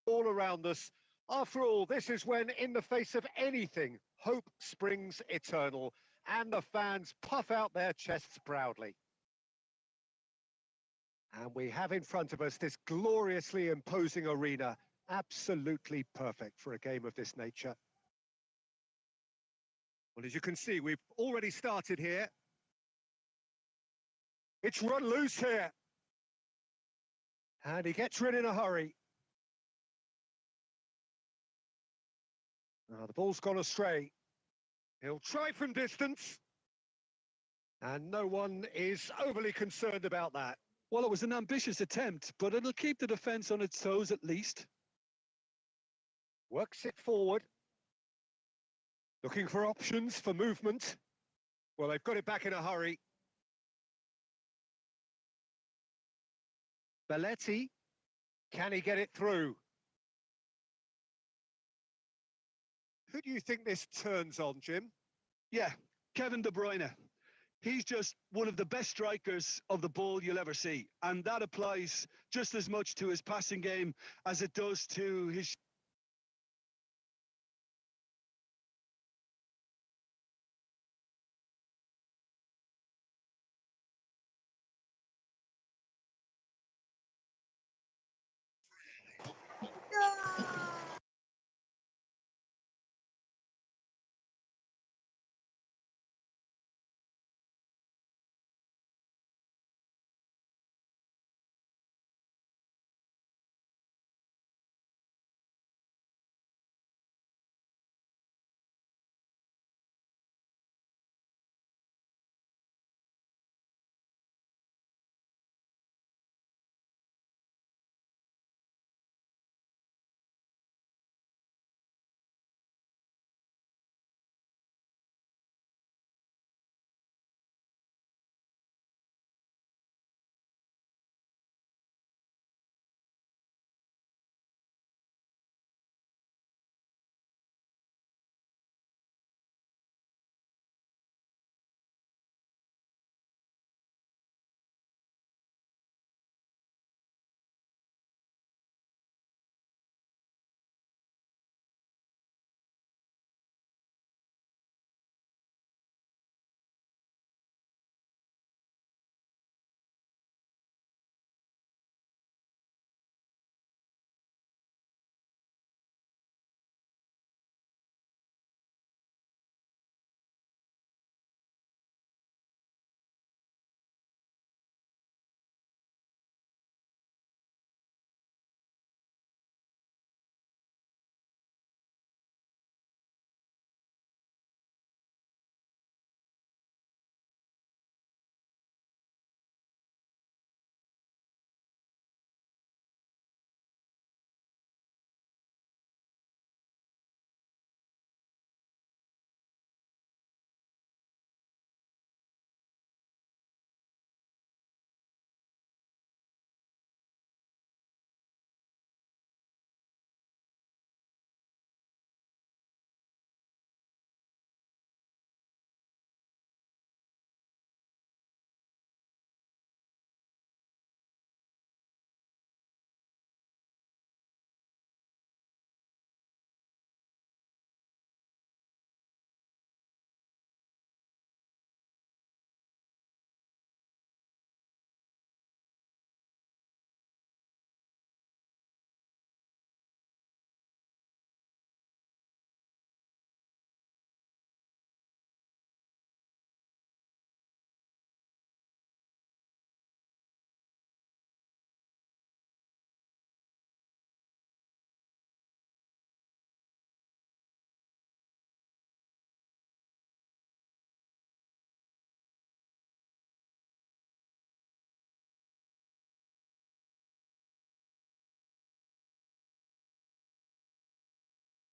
all around us. After all, this is when, in the face of anything, hope springs eternal, and the fans puff out their chests proudly. And we have in front of us this gloriously imposing arena, absolutely perfect for a game of this nature. Well, as you can see, we've already started here. It's run loose here. And he gets rid in a hurry. The ball's gone astray. He'll try from distance. And no one is overly concerned about that. Well, it was an ambitious attempt, but it'll keep the defence on its toes at least. Works it forward. Looking for options for movement. Well, they've got it back in a hurry. Belletti, can he get it through? Who do you think this turns on, Jim? Yeah, Kevin De Bruyne. He's just one of the best strikers of the ball you'll ever see. And that applies just as much to his passing game as it does to his...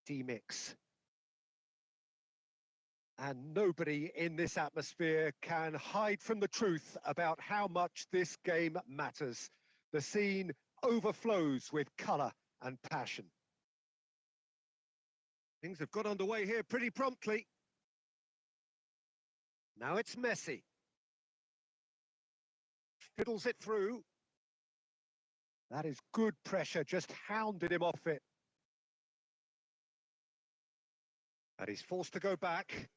D-mix. And nobody in this atmosphere can hide from the truth about how much this game matters. The scene overflows with colour and passion. Things have got underway here pretty promptly. Now it's Messi. Fiddles it through. That is good pressure, just hounded him off it. And he's forced to go back.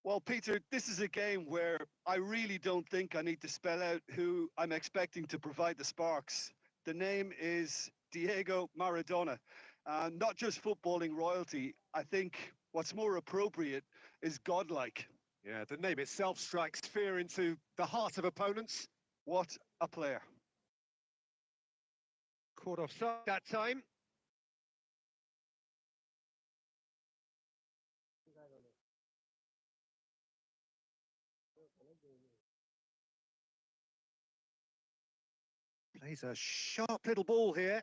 Well, Peter, this is a game where I really don't think I need to spell out who I'm expecting to provide the sparks. The name is Diego Maradona. Not just footballing royalty. I think what's more appropriate is godlike. Yeah, the name itself strikes fear into the heart of opponents. What a player. Caught offside that time. Plays a sharp little ball here.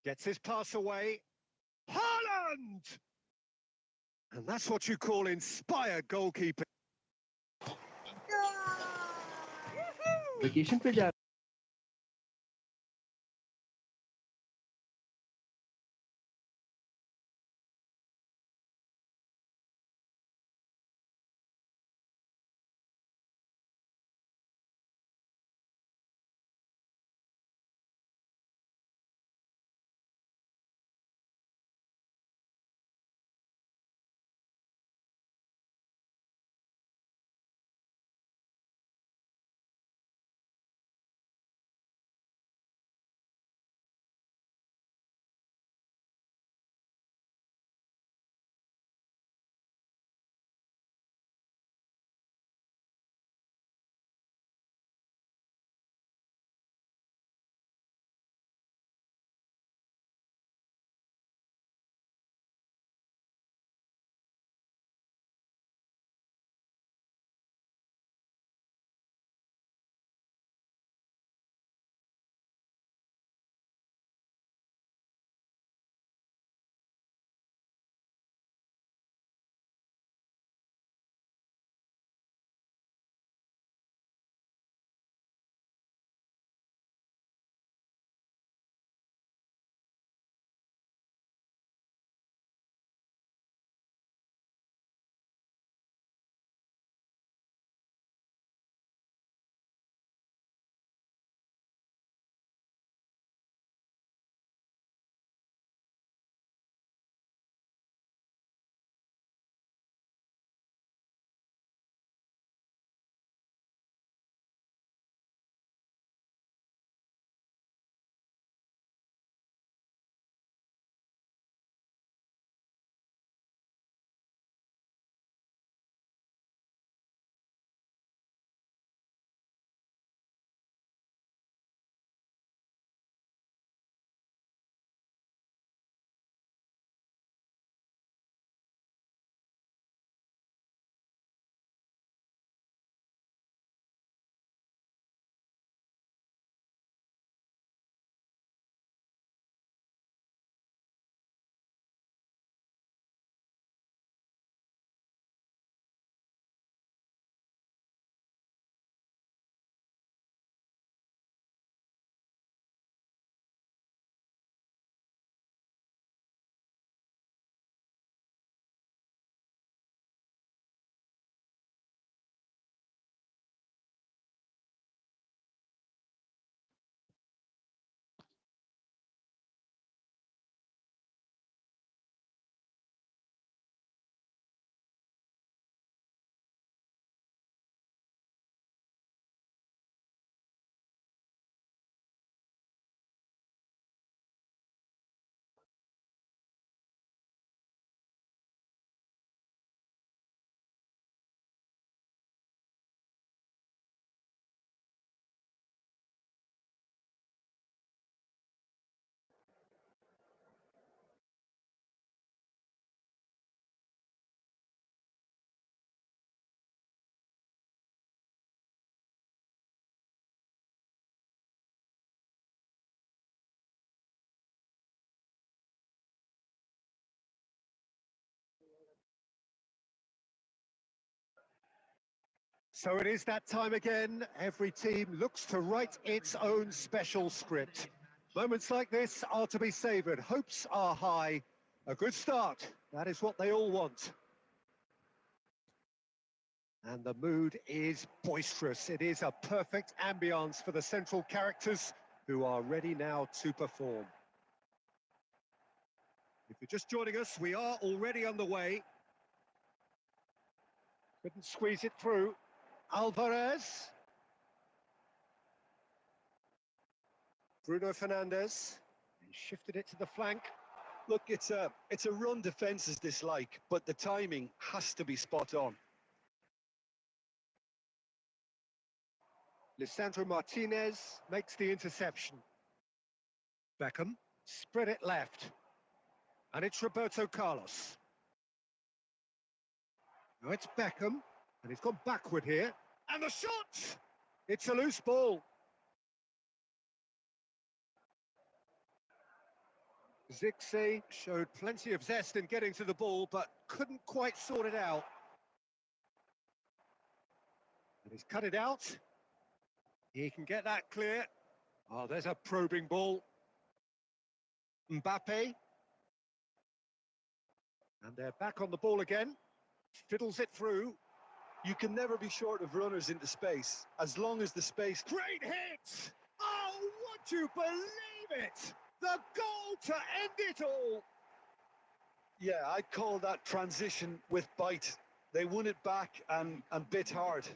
Gets his pass away. Haaland! And that's what you call inspired goalkeeping. Vacation पे जा So it is that time again. Every team looks to write its own special script. Moments like this are to be savoured. Hopes are high. A good start. That is what they all want. And the mood is boisterous. It is a perfect ambience for the central characters who are ready now to perform. If you're just joining us, we are already on the way. Couldn't squeeze it through. Alvarez. Bruno Fernandes. He shifted it to the flank. Look, it's a run defence's dislike, but the timing has to be spot on. Lisandro Martinez makes the interception. Beckham spread it left. And it's Roberto Carlos. Now it's Beckham, and he's gone backward here. And the shot! It's a loose ball. Zirkzee showed plenty of zest in getting to the ball, but couldn't quite sort it out. And he's cut it out. He can get that clear. Oh, there's a probing ball. Mbappe. And they're back on the ball again. Fiddles it through. You can never be short of runners into space, as long as the space... Great hit! Oh, would you believe it? The goal to end it all! Yeah, I'd call that transition with bite. They won it back and bit hard.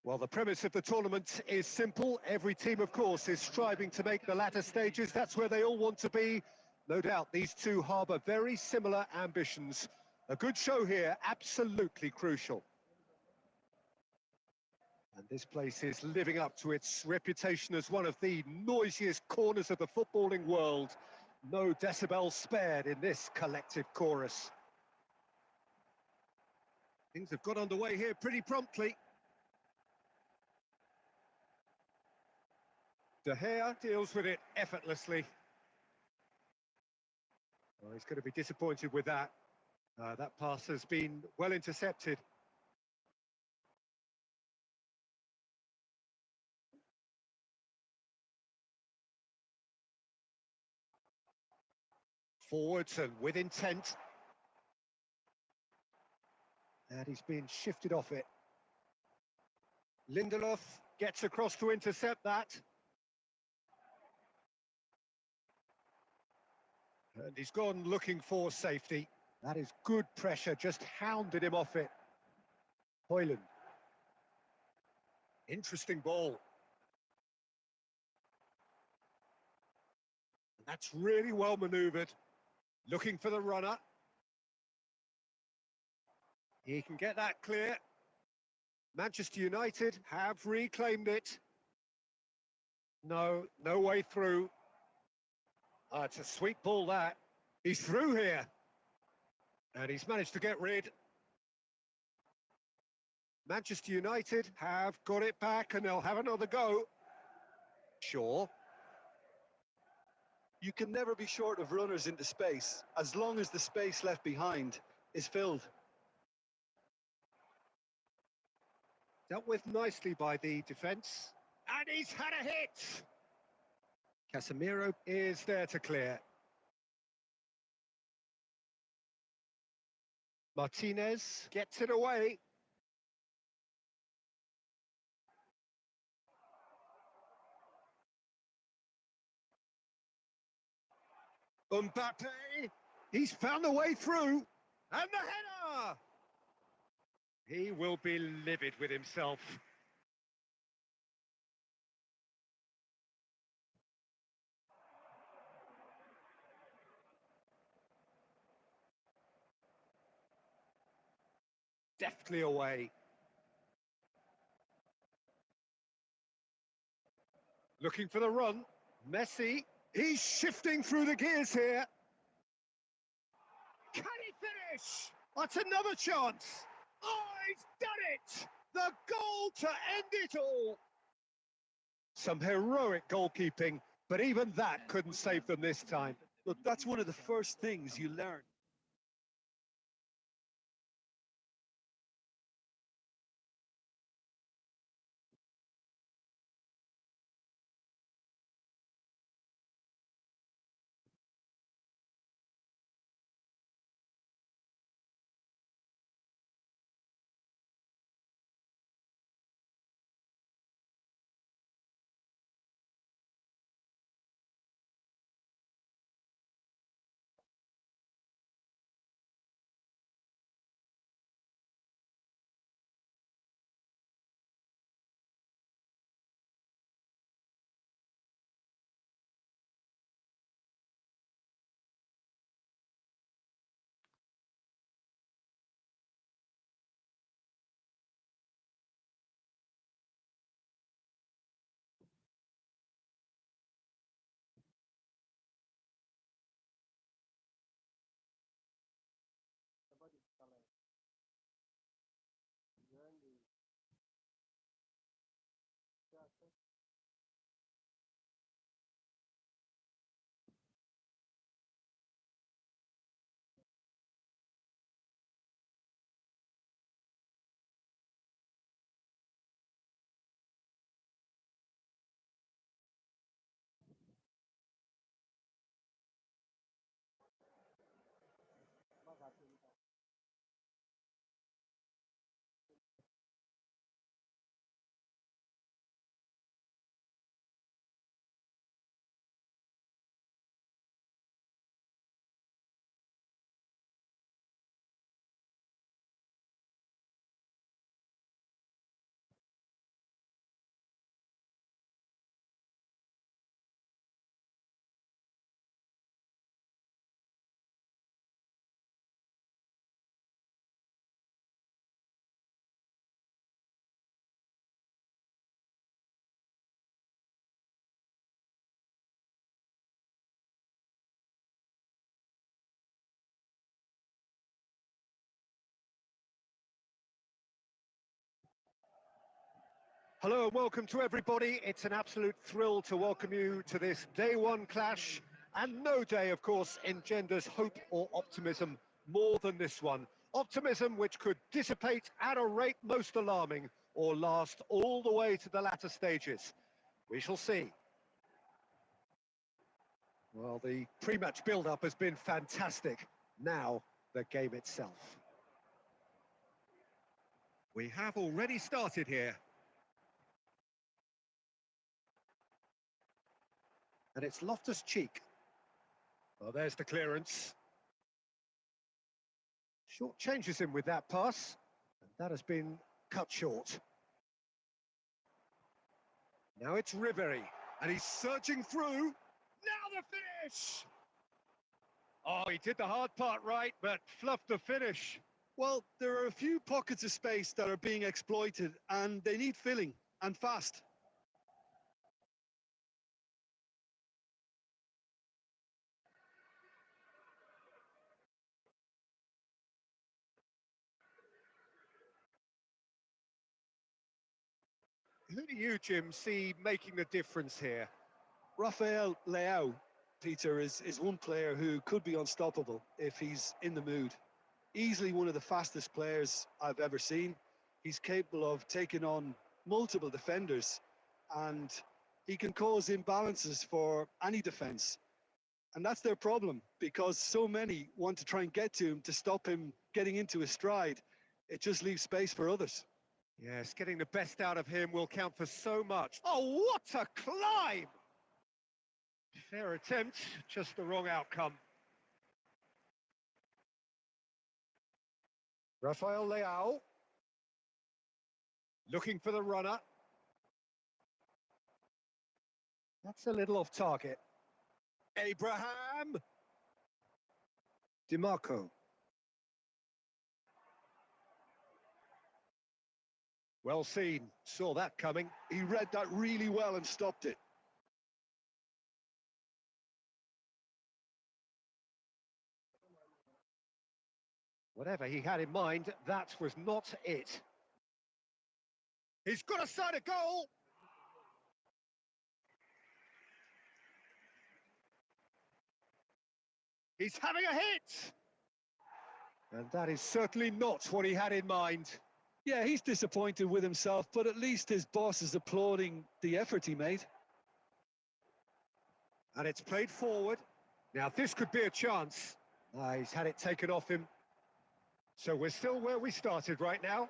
Well, the premise of the tournament is simple. Every team, of course, is striving to make the latter stages. That's where they all want to be. No doubt these two harbour very similar ambitions. A good show here, absolutely crucial. And this place is living up to its reputation as one of the noisiest corners of the footballing world. No decibel spared in this collective chorus. Things have got underway here pretty promptly. De Gea deals with it effortlessly. Well, he's going to be disappointed with that. That pass has been well intercepted. Forwards and with intent. And he's been shifted off it. Lindelof gets across to intercept that. And he's gone looking for safety. That is good pressure, just hounded him off it. Højlund. Interesting ball. And that's really well manoeuvred. Looking for the runner. He can get that clear. Manchester United have reclaimed it. No way through. It's a sweet ball, that. He's through here. And he's managed to get rid. Manchester United have got it back and they'll have another go. Sure. You can never be short of runners into space, as long as the space left behind is filled. Dealt with nicely by the defence. And he's had a hit! Casemiro is there to clear. Martinez gets it away. Mbappe, he's found a way through. And the header! He will be livid with himself. Deftly away. Looking for the run. Messi, he's shifting through the gears here. Can he finish? That's another chance. Oh, he's done it! The goal to end it all. Some heroic goalkeeping, but even that couldn't save them this time. Look, that's one of the first things you learn. Hello and welcome to everybody. It's an absolute thrill to welcome you to this day one clash. And no day, of course, engenders hope or optimism more than this one. Optimism which could dissipate at a rate most alarming or last all the way to the latter stages. We shall see. Well, the pre-match build-up has been fantastic. Now, the game itself. We have already started here. And it's Loftus-Cheek. Well, there's the clearance. Short changes him with that pass, and that has been cut short. Now it's Ribery, and he's surging through. Now the finish! Oh, he did the hard part right, but fluffed the finish. Well, there are a few pockets of space that are being exploited, and they need filling, and fast. Who do you, Jim, see making the difference here? Rafael Leao, Peter, is one player who could be unstoppable if he's in the mood. Easily one of the fastest players I've ever seen. He's capable of taking on multiple defenders, and he can cause imbalances for any defence. And that's their problem, because so many want to try and get to him to stop him getting into his stride, it just leaves space for others. Yes, getting the best out of him will count for so much. Oh, what a climb! Fair attempt, just the wrong outcome. Rafael Leao. Looking for the runner. That's a little off target. Abraham. DiMarco. Well seen, saw that coming. He read that really well and stopped it. Whatever he had in mind, that was not it. He's got a side of goal. He's having a hit. And that is certainly not what he had in mind. Yeah, he's disappointed with himself, but at least his boss is applauding the effort he made. And it's played forward. Now, this could be a chance. He's had it taken off him. So we're still where we started right now.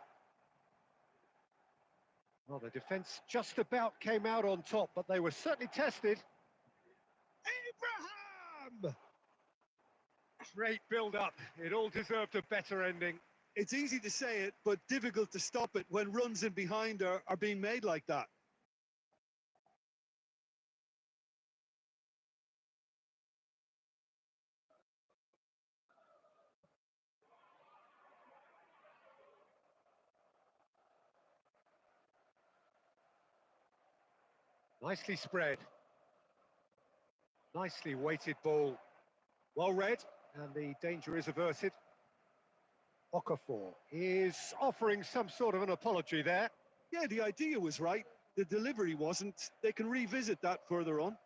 Well, the defence just about came out on top, but they were certainly tested. Abraham! Great build-up. It all deserved a better ending. It's easy to say it, but difficult to stop it when runs in behind are being made like that. Nicely spread. Nicely weighted ball. Well read, and the danger is averted. Okafor is offering some sort of an apology there. Yeah, the idea was right. The delivery wasn't. They can revisit that further on.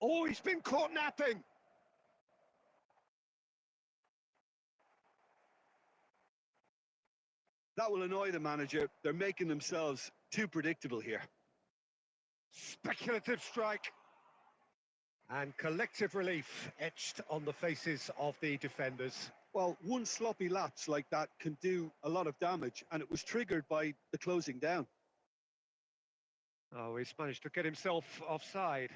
Oh, he's been caught napping. That will annoy the manager. They're making themselves too predictable here. Speculative strike. And collective relief etched on the faces of the defenders. Well, one sloppy lapse like that can do a lot of damage, and it was triggered by the closing down. Oh, he's managed to get himself offside.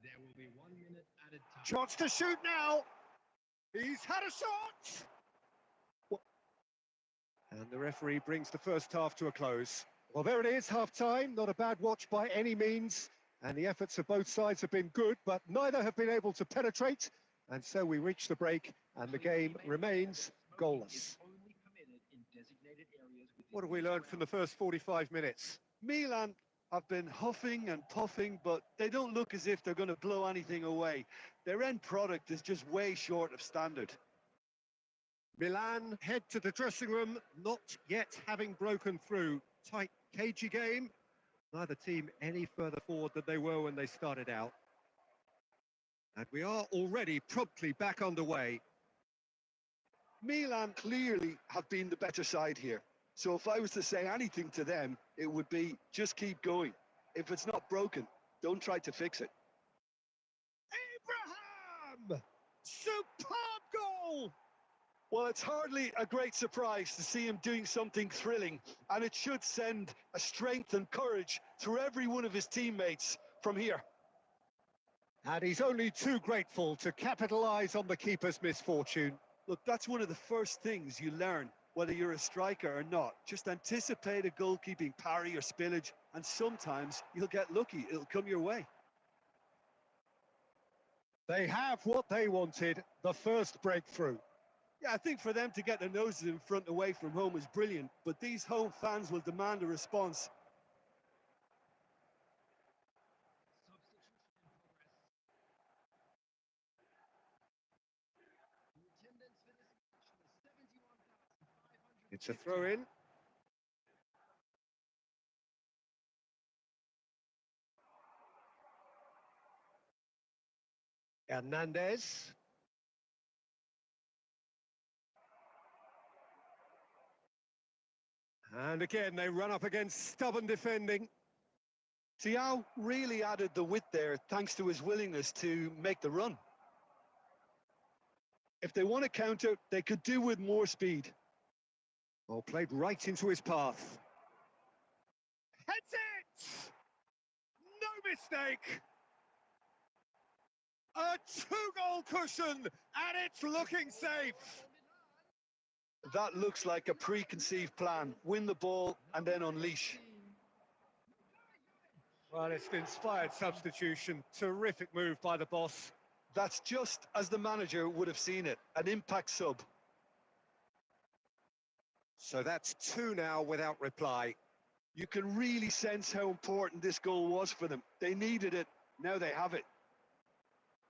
There will be 1 minute added time. Chance to shoot now. He's had a shot. And the referee brings the first half to a close. Well, there it is, half-time. Not a bad watch by any means. And the efforts of both sides have been good, but neither have been able to penetrate. And so we reach the break, and the game remains goalless. What have we learned from the first 45 minutes? Milan have been huffing and puffing, but they don't look as if they're going to blow anything away. Their end product is just way short of standard. Milan head to the dressing room, not yet having broken through. Tight, cagey game. Neither team any further forward than they were when they started out. And we are already promptly back underway. Milan clearly have been the better side here. So if I was to say anything to them, it would be just keep going. If it's not broken, don't try to fix it. Abraham! Superb goal! Well, it's hardly a great surprise to see him doing something thrilling, and it should send a strength and courage through every one of his teammates from here. And he's only too grateful to capitalise on the keeper's misfortune. Look, that's one of the first things you learn, whether you're a striker or not. Just anticipate a goalkeeping parry or spillage, and sometimes you'll get lucky. It'll come your way. They have what they wanted, the first breakthrough. Yeah, I think for them to get their noses in front away from home is brilliant, but these home fans will demand a response. It's a throw-in. Hernandez. And again, they run up against stubborn defending. Thiaw really added the width there thanks to his willingness to make the run. If they want to counter, they could do with more speed. Oh, played right into his path. Heads it! No mistake! A two-goal cushion, and it's looking safe. That looks like a preconceived plan. Win the ball and then unleash. Well, it's an inspired substitution. Terrific move by the boss. That's just as the manager would have seen it, an impact sub. So that's two now without reply. You can really sense how important this goal was for them. They needed it, now they have it.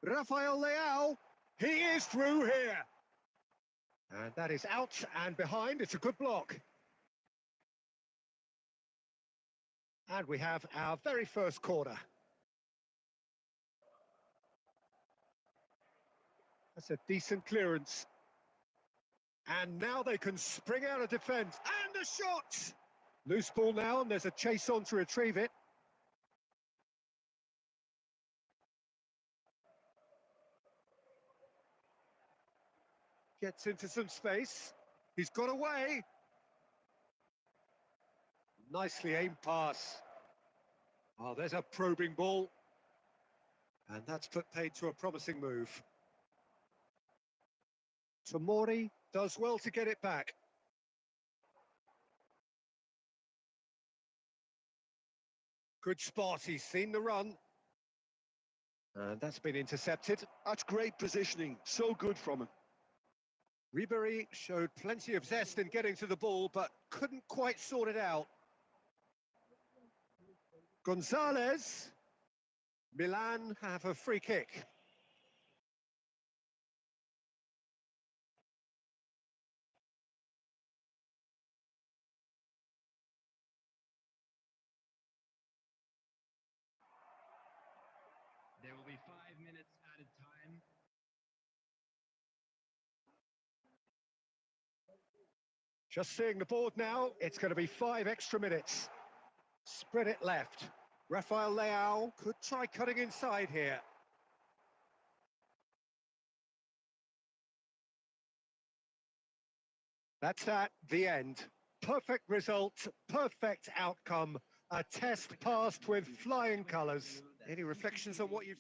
Rafael Leao, he is through here. And that is out and behind. It's a good block. And we have our very first corner. That's a decent clearance. And now they can spring out of defence. And a shot! Loose ball now, and there's a chase on to retrieve it. Gets into some space. He's got away. Nicely aimed pass. Oh, there's a probing ball. And that's put paid to a promising move. Tomori does well to get it back. Good spot, he's seen the run. And that's been intercepted. That's great positioning, so good from him. Ribery showed plenty of zest in getting to the ball, but couldn't quite sort it out. Gonzalez. Milan have a free kick. There will be 5 minutes added time. Just seeing the board now, it's going to be 5 extra minutes. Spread it left. Rafael Leao could try cutting inside here. That's that, the end. Perfect result, perfect outcome. A test passed with flying colours. Any reflections on what you've...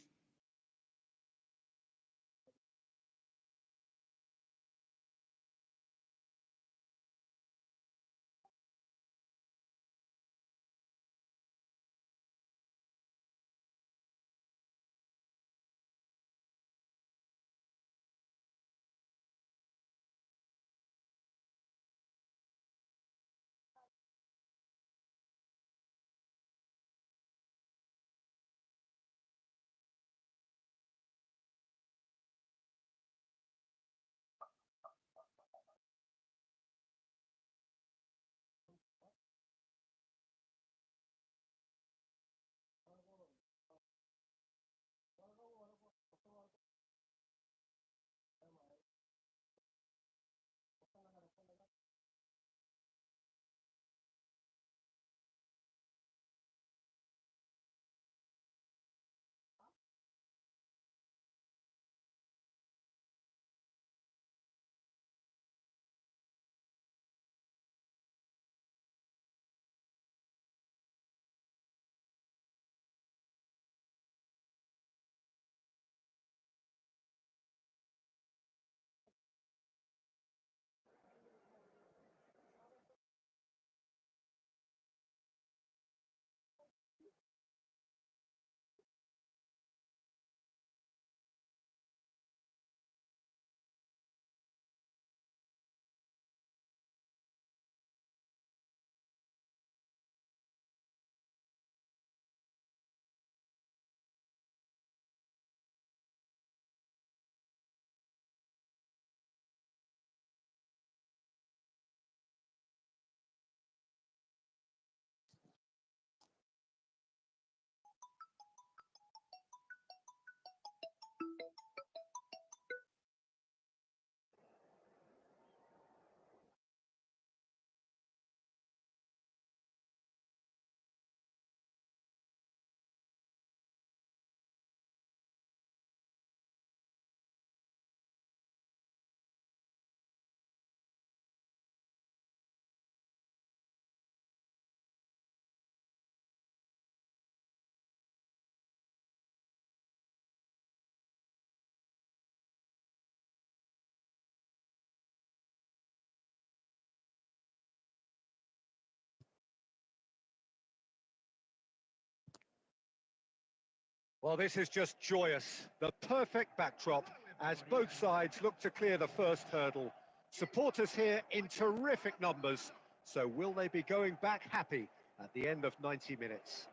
Well, this is just joyous. The perfect backdrop as both sides look to clear the first hurdle. Supporters here in terrific numbers. So will they be going back happy at the end of 90 minutes?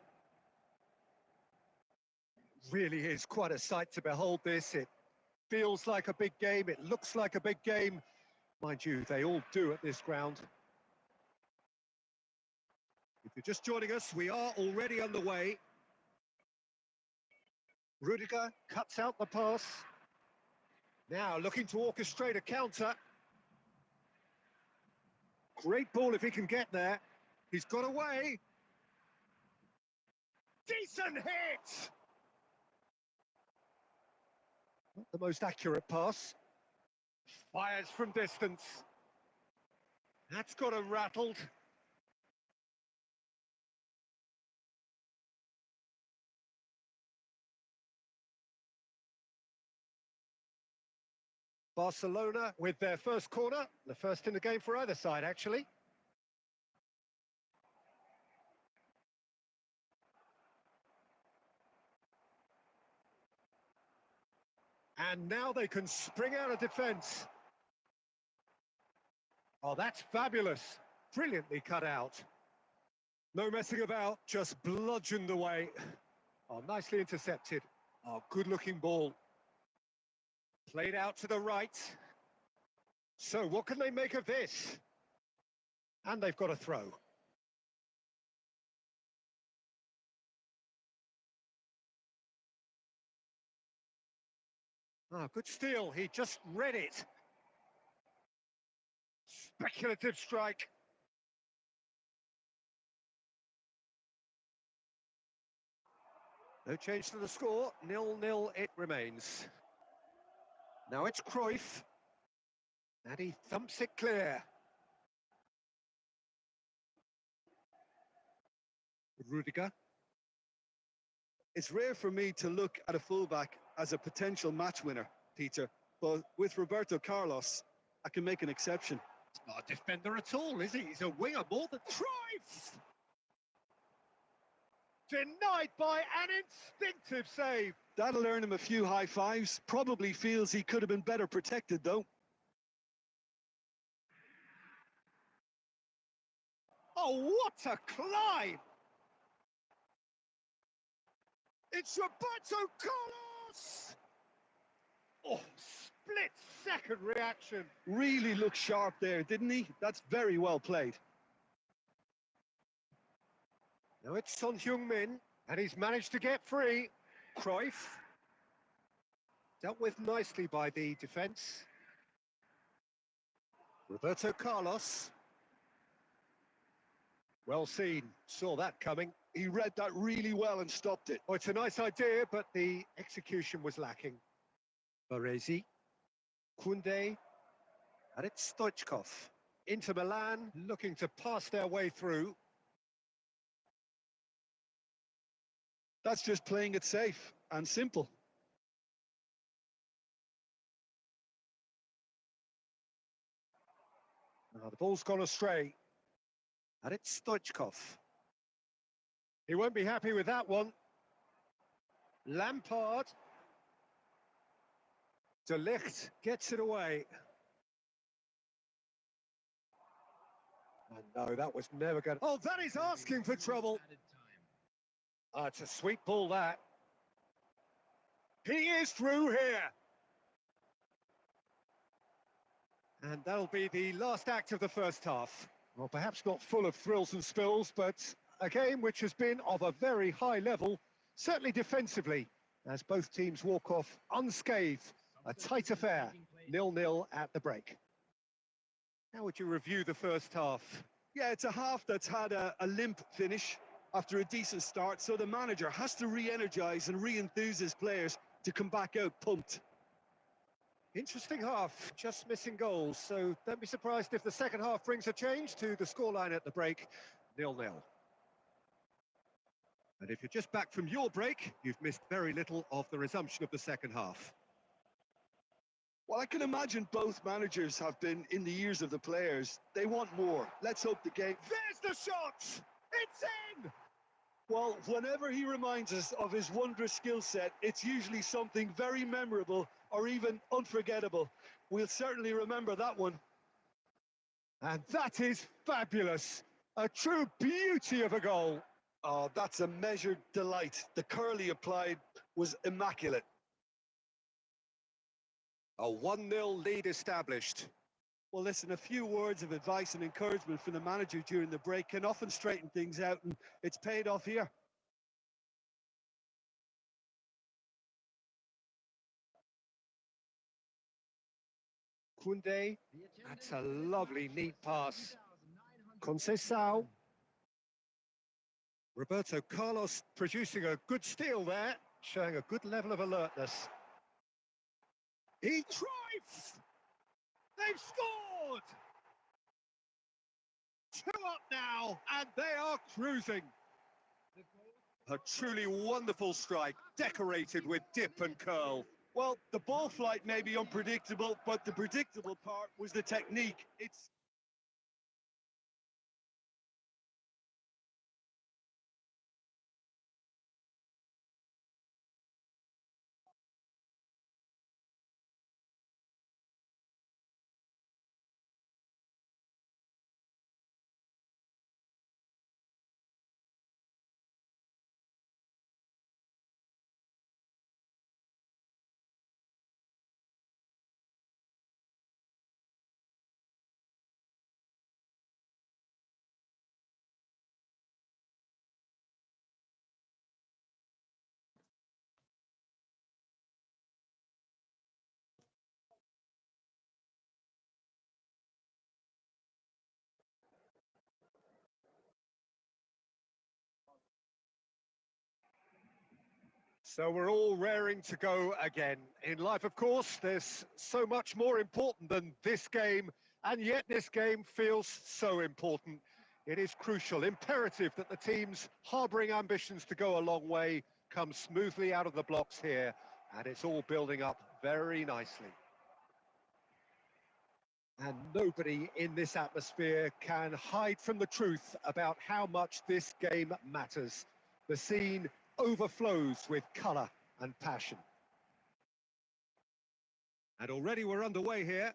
Really is quite a sight to behold this. It feels like a big game. It looks like a big game. Mind you, they all do at this ground. If you're just joining us, we are already underway. Rudiger cuts out the pass. Now looking to orchestrate a counter. Great ball if he can get there. He's got away. Decent hit! Not the most accurate pass. Fires from distance. That's got him rattled. Barcelona with their first corner, the first in the game for either side, actually. And now they can spring out of defence. Oh, that's fabulous. Brilliantly cut out. No messing about, just bludgeoned away. Oh, nicely intercepted. Oh, good-looking ball. Played out to the right. So what can they make of this? And they've got a throw. Ah, good steal. He just read it. Speculative strike. No change to the score. 0-0 it remains. Now it's Cruyff. And he thumps it clear. Rudiger. It's rare for me to look at a fullback as a potential match winner, Peter, but with Roberto Carlos, I can make an exception. He's not a defender at all, is he? He's a winger more than Cruyff! Denied by an instinctive save. That'll earn him a few high fives. Probably feels he could have been better protected, though. Oh, what a climb! It's Roberto Carlos! Oh, split-second reaction. Really looked sharp there, didn't he? That's very well played. Now it's Son Heung-min, and he's managed to get free. Cruyff. Dealt with nicely by the defence. Roberto Carlos. Well seen, saw that coming. He read that really well and stopped it. Oh, it's a nice idea, but the execution was lacking. Baresi, Koundé, and it's Stoichkov. Inter Milan looking to pass their way through. That's just playing it safe and simple. Now the ball's gone astray. And it's Stoichkov. He won't be happy with that one. Lampard. De Ligt gets it away. And no, that was never going to... Oh, that is asking for trouble. It's a sweet ball, that. He is through here. And that'll be the last act of the first half. Well, perhaps not full of thrills and spills, but a game which has been of a very high level, certainly defensively, as both teams walk off unscathed. A tight affair, 0-0 at the break. How would you review the first half? Yeah, it's a half that's had a limp finish after a decent start, so the manager has to re-energise and re-enthuse his players to come back out pumped. Interesting half, just missing goals, so don't be surprised if the second half brings a change to the scoreline at the break, 0-0. And if you're just back from your break, you've missed very little of the resumption of the second half. Well, I can imagine both managers have been in the ears of the players. They want more. Let's hope the game... There's the shot! It's in! Well, whenever he reminds us of his wondrous skill set, it's usually something very memorable or even unforgettable. We'll certainly remember that one. And that is fabulous. A true beauty of a goal. Oh, that's a measured delight. The curl he applied was immaculate. A 1-0 lead established. Well, listen, a few words of advice and encouragement from the manager during the break can often straighten things out, and it's paid off here. Koundé, that's a lovely, neat pass. Conceição. Roberto Carlos producing a good steal there, showing a good level of alertness. He tries! They've scored! 2 up now, and they are cruising. A truly wonderful strike, decorated with dip and curl. Well, the ball flight may be unpredictable, but the predictable part was the technique. It's So we're all raring to go again. In life, of course, there's so much more important than this game, and yet this game feels so important. It is crucial, imperative that the teams harbouring ambitions to go a long way come smoothly out of the blocks here, and it's all building up very nicely. And nobody in this atmosphere can hide from the truth about how much this game matters. The scene overflows with colour and passion. And already we're underway here.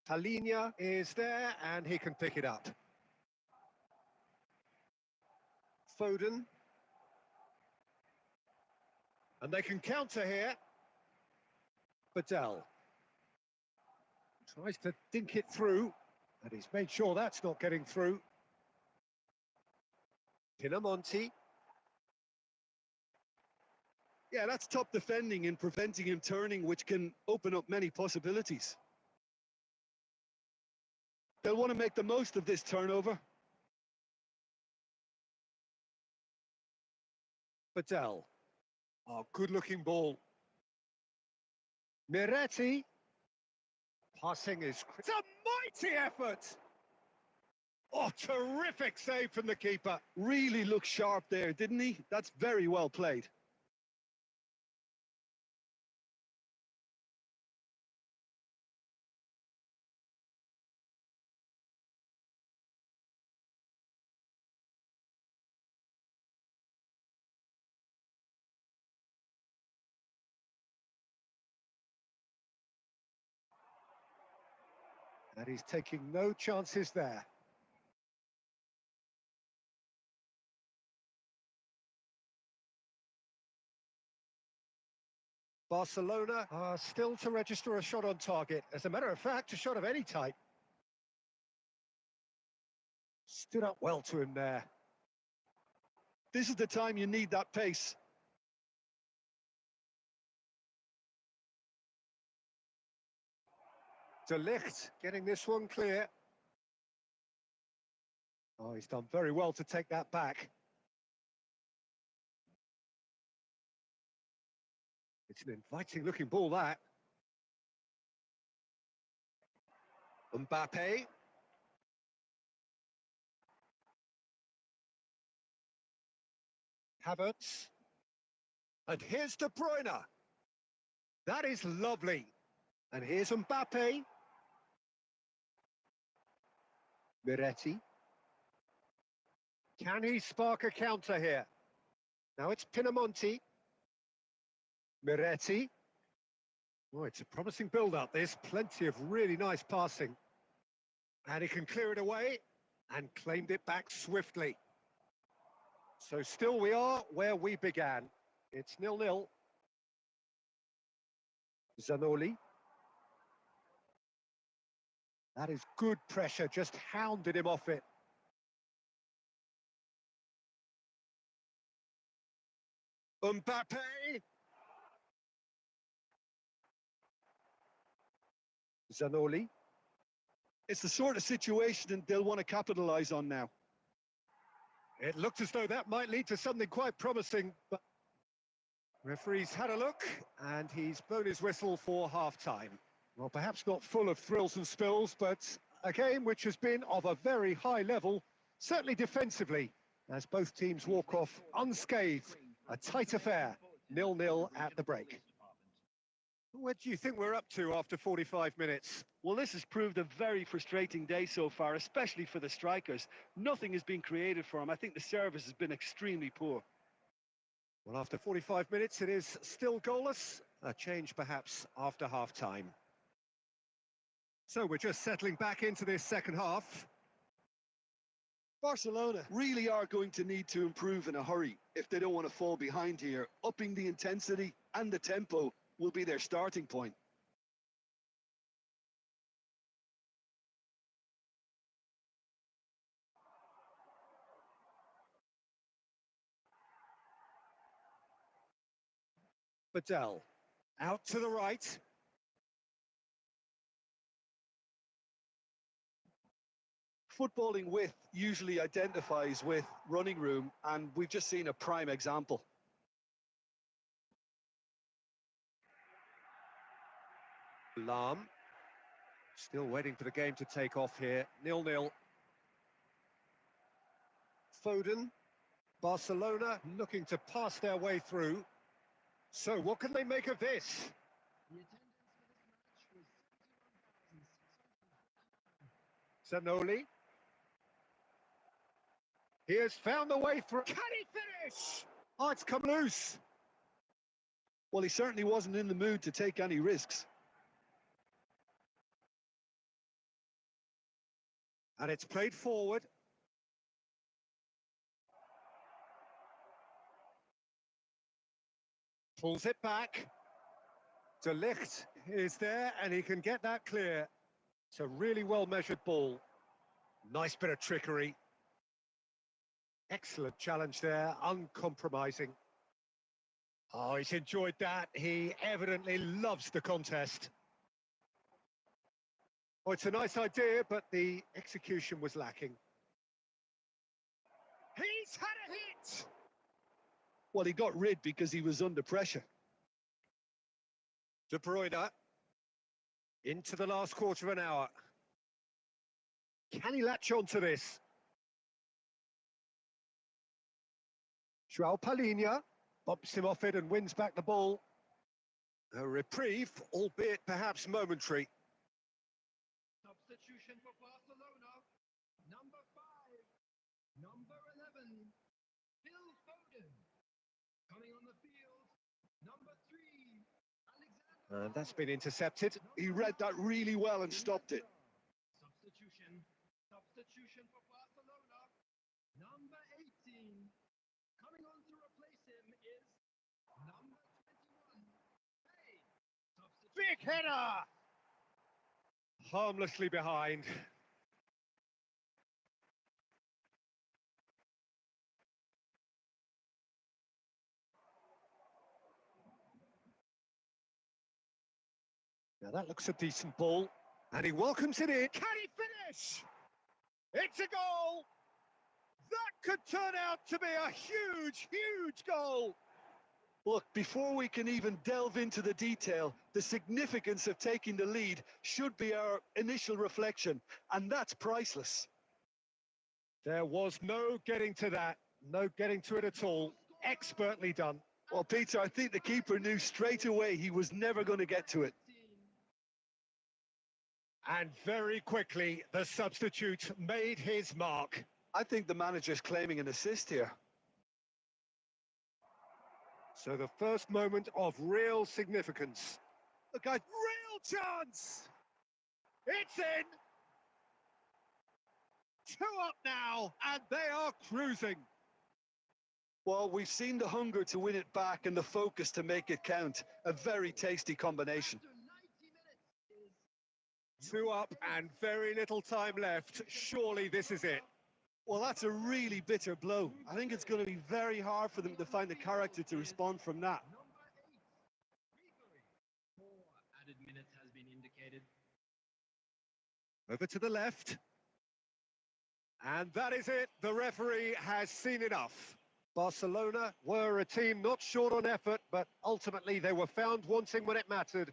Talinia is there and he can pick it up. Foden. And they can counter here. Badel. Tries to dink it through, and he's made sure that's not getting through. Pinamonti. Yeah, that's top defending and preventing him turning, which can open up many possibilities. They'll want to make the most of this turnover. Badel. Oh, good-looking ball. Miretti. Passing is... It's a mighty effort! Oh, terrific save from the keeper. Really looked sharp there, didn't he? That's very well played. And he's taking no chances there. Barcelona are still to register a shot on target. As a matter of fact, a shot of any type. Stood up well to him there. This is the time you need that pace. De Ligt getting this one clear. Oh, he's done very well to take that back. It's an inviting looking ball, that. Mbappe. Havertz. And here's De Bruyne. That is lovely. And here's Mbappe. Miretti. Can he spark a counter here? Now it's Pinamonti. Miretti. Oh, it's a promising build-up, this. Plenty of really nice passing. And he can clear it away and claimed it back swiftly. So still we are where we began. It's 0-0. Zanoli. That is good pressure, just hounded him off it. Mbappe. Zanoli. It's the sort of situation they'll want to capitalise on now. It looked as though that might lead to something quite promising, but referee's had a look and he's blown his whistle for half-time. Well, perhaps not full of thrills and spills, but a game which has been of a very high level, certainly defensively, as both teams walk off unscathed. A tight affair, 0-0 at the break. What do you think we're up to after 45 minutes? Well, this has proved a very frustrating day so far, especially for the strikers. Nothing has been created for them. I think the service has been extremely poor. Well, after 45 minutes, it is still goalless. A change perhaps after half-time. So we're just settling back into this second half. Barcelona really are going to need to improve in a hurry if they don't want to fall behind here. Upping the intensity and the tempo will be their starting point. Badel, out to the right. Footballing width usually identifies with running room, and we've just seen a prime example. Lam, still waiting for the game to take off here, 0-0. Foden, Barcelona looking to pass their way through. So what can they make of this? Zanoli. He has found the way through. Can he finish? Oh, it's come loose. Well, he certainly wasn't in the mood to take any risks. And it's played forward. Pulls it back. De Ligt is there and he can get that clear. It's a really well-measured ball. Nice bit of trickery. Excellent challenge there, uncompromising. Oh, he's enjoyed that. He evidently loves the contest. Oh, it's a nice idea, but the execution was lacking. He's had a hit! Well, he got rid because he was under pressure. De Bruyne into the last quarter of an hour. Can he latch on to this? João Palhinha bumps him off it and wins back the ball. A reprieve, albeit perhaps momentary. Substitution for Barcelona. Number 5, number 11, Phil Foden. Coming on the field, number 3, Alexander. And that's been intercepted. He read that really well and stopped it. Substitution for Barcelona. Number 18. Coming on to replace him is number 21. Hey, Big header! Harmlessly behind. Now that looks a decent ball. And he welcomes it in. Can he finish? It's a goal! That could turn out to be a huge, huge goal. Look, before we can even delve into the detail, the significance of taking the lead should be our initial reflection, and that's priceless. There was no getting to that, no getting to it at all. Expertly done. Well, Peter, I think the keeper knew straight away he was never going to get to it. And very quickly, the substitute made his mark. I think the manager's claiming an assist here. So the first moment of real significance. Look, a real chance! It's in! 2 up now, and they are cruising. Well, we've seen the hunger to win it back and the focus to make it count. A very tasty combination. After 90 minutes is 2 up and very little time left. Surely this is it. Well, that's a really bitter blow. I think it's going to be very hard for them to find the character to respond from that. number 8. Legally, 4 added minutes has been indicated. Over to the left. And that is it. The referee has seen enough. Barcelona were a team not short on effort, but ultimately they were found wanting when it mattered.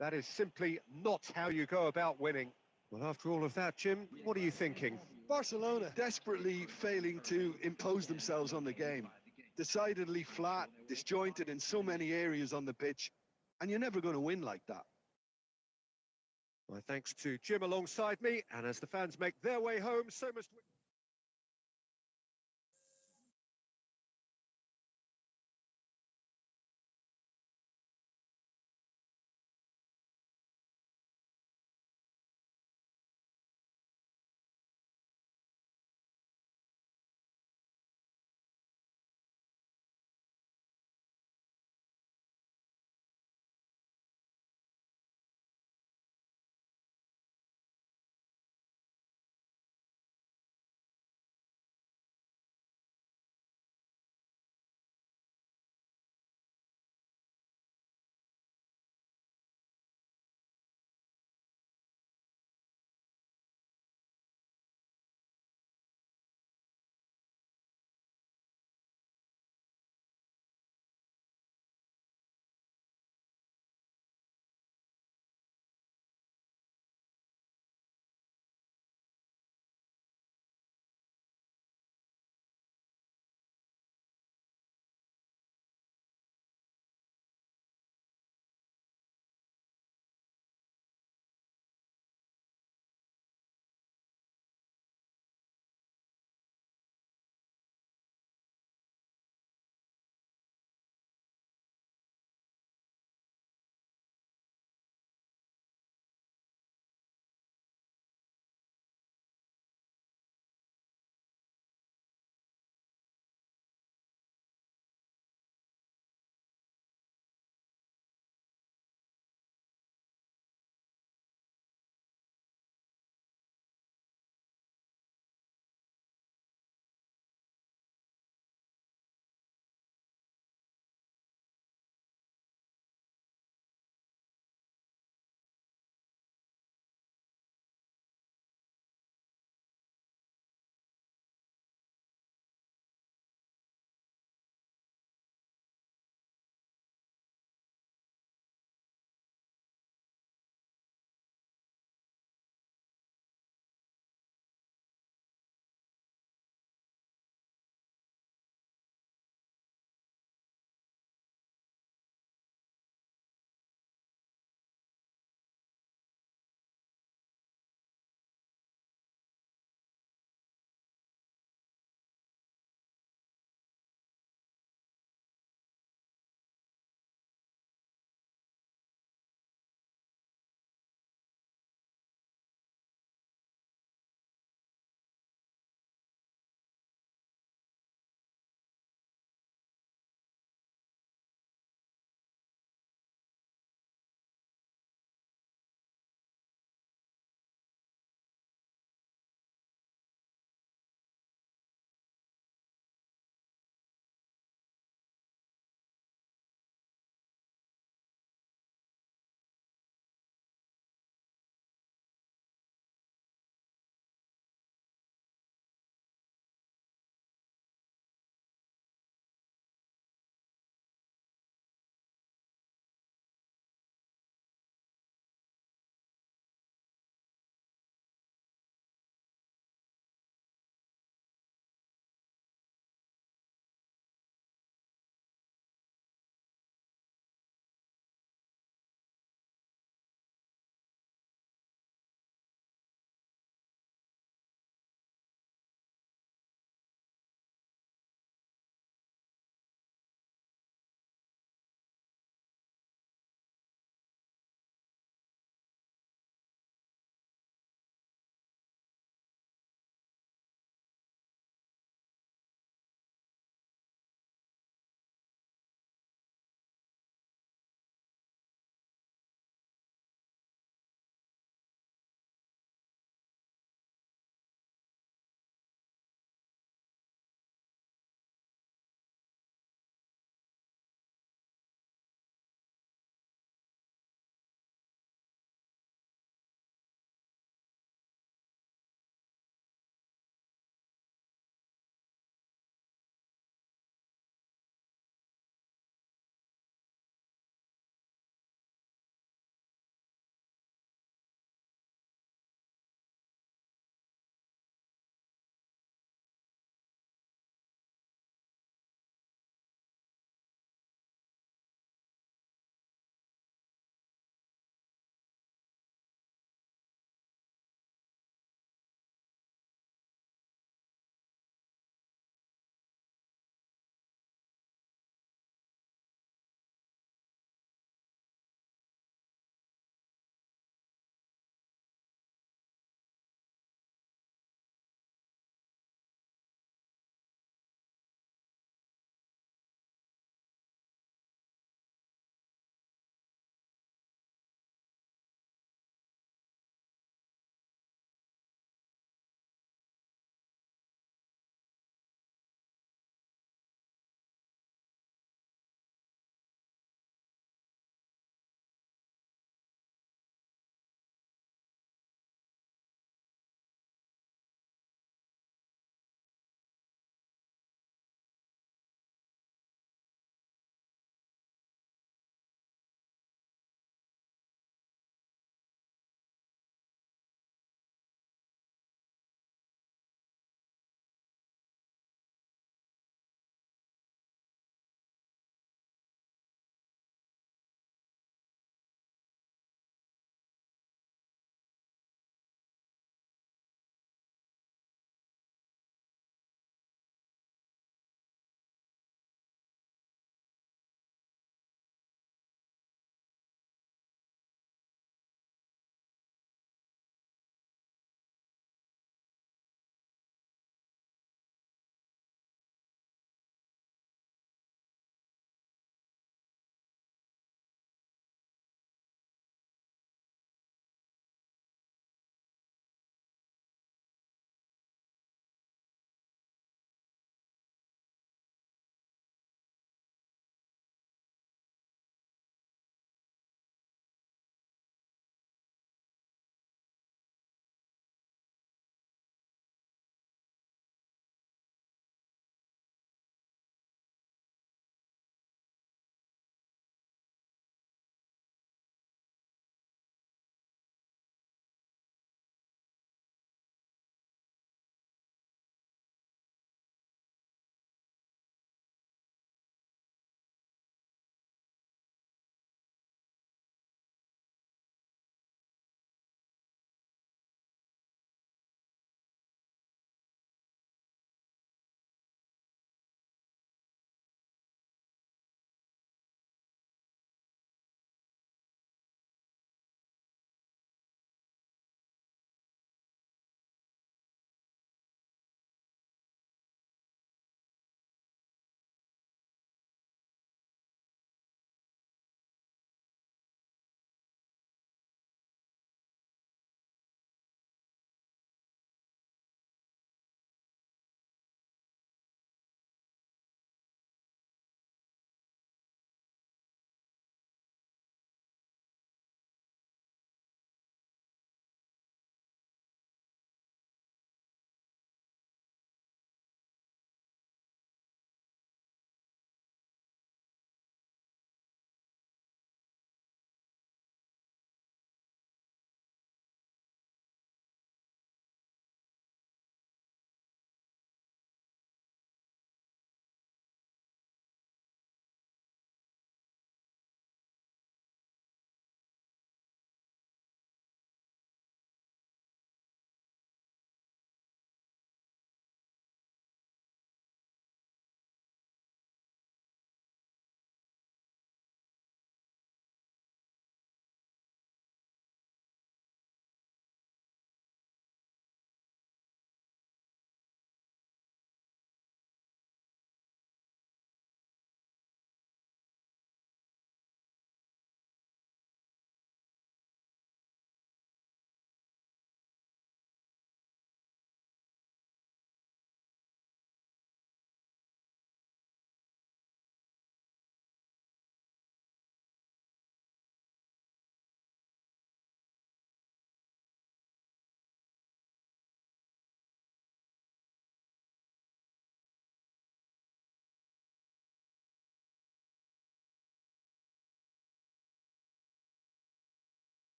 That is simply not how you go about winning. Well, after all of that, Jim, what are you thinking? Barcelona desperately failing to impose themselves on the game. Decidedly flat, disjointed in so many areas on the pitch, and you're never going to win like that. My thanks to Jim alongside me, and as the fans make their way home, so must we.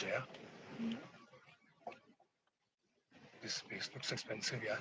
Yeah. This space looks expensive, yeah.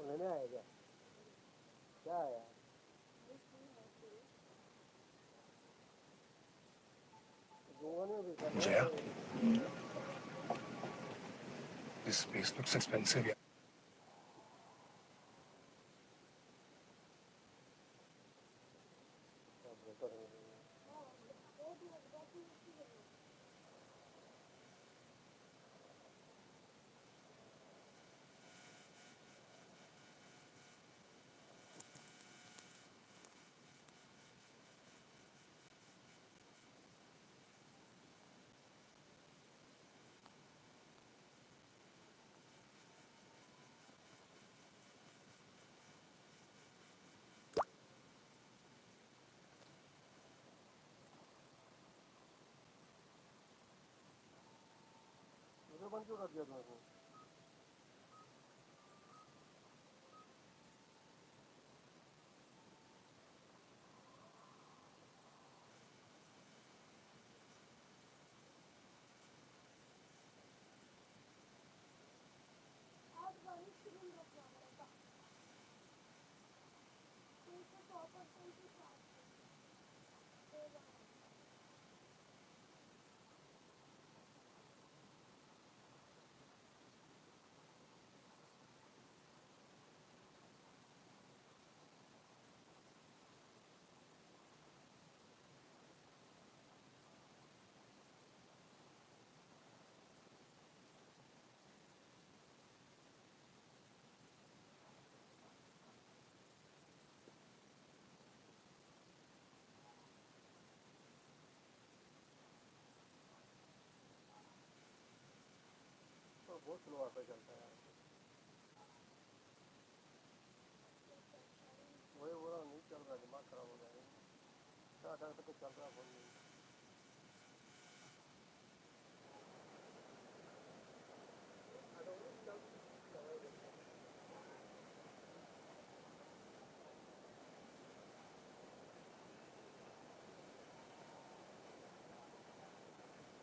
लेने आए क्या क्या आया Yeah. This space looks expensive, yeah. बंद क्यों कर दिया तुमने तो बहुत स्लो आता चलता है वही बोला नहीं चल रहा दिमाग खराब हो जाएगा क्या ढंग से कुछ चल रहा फोन नहीं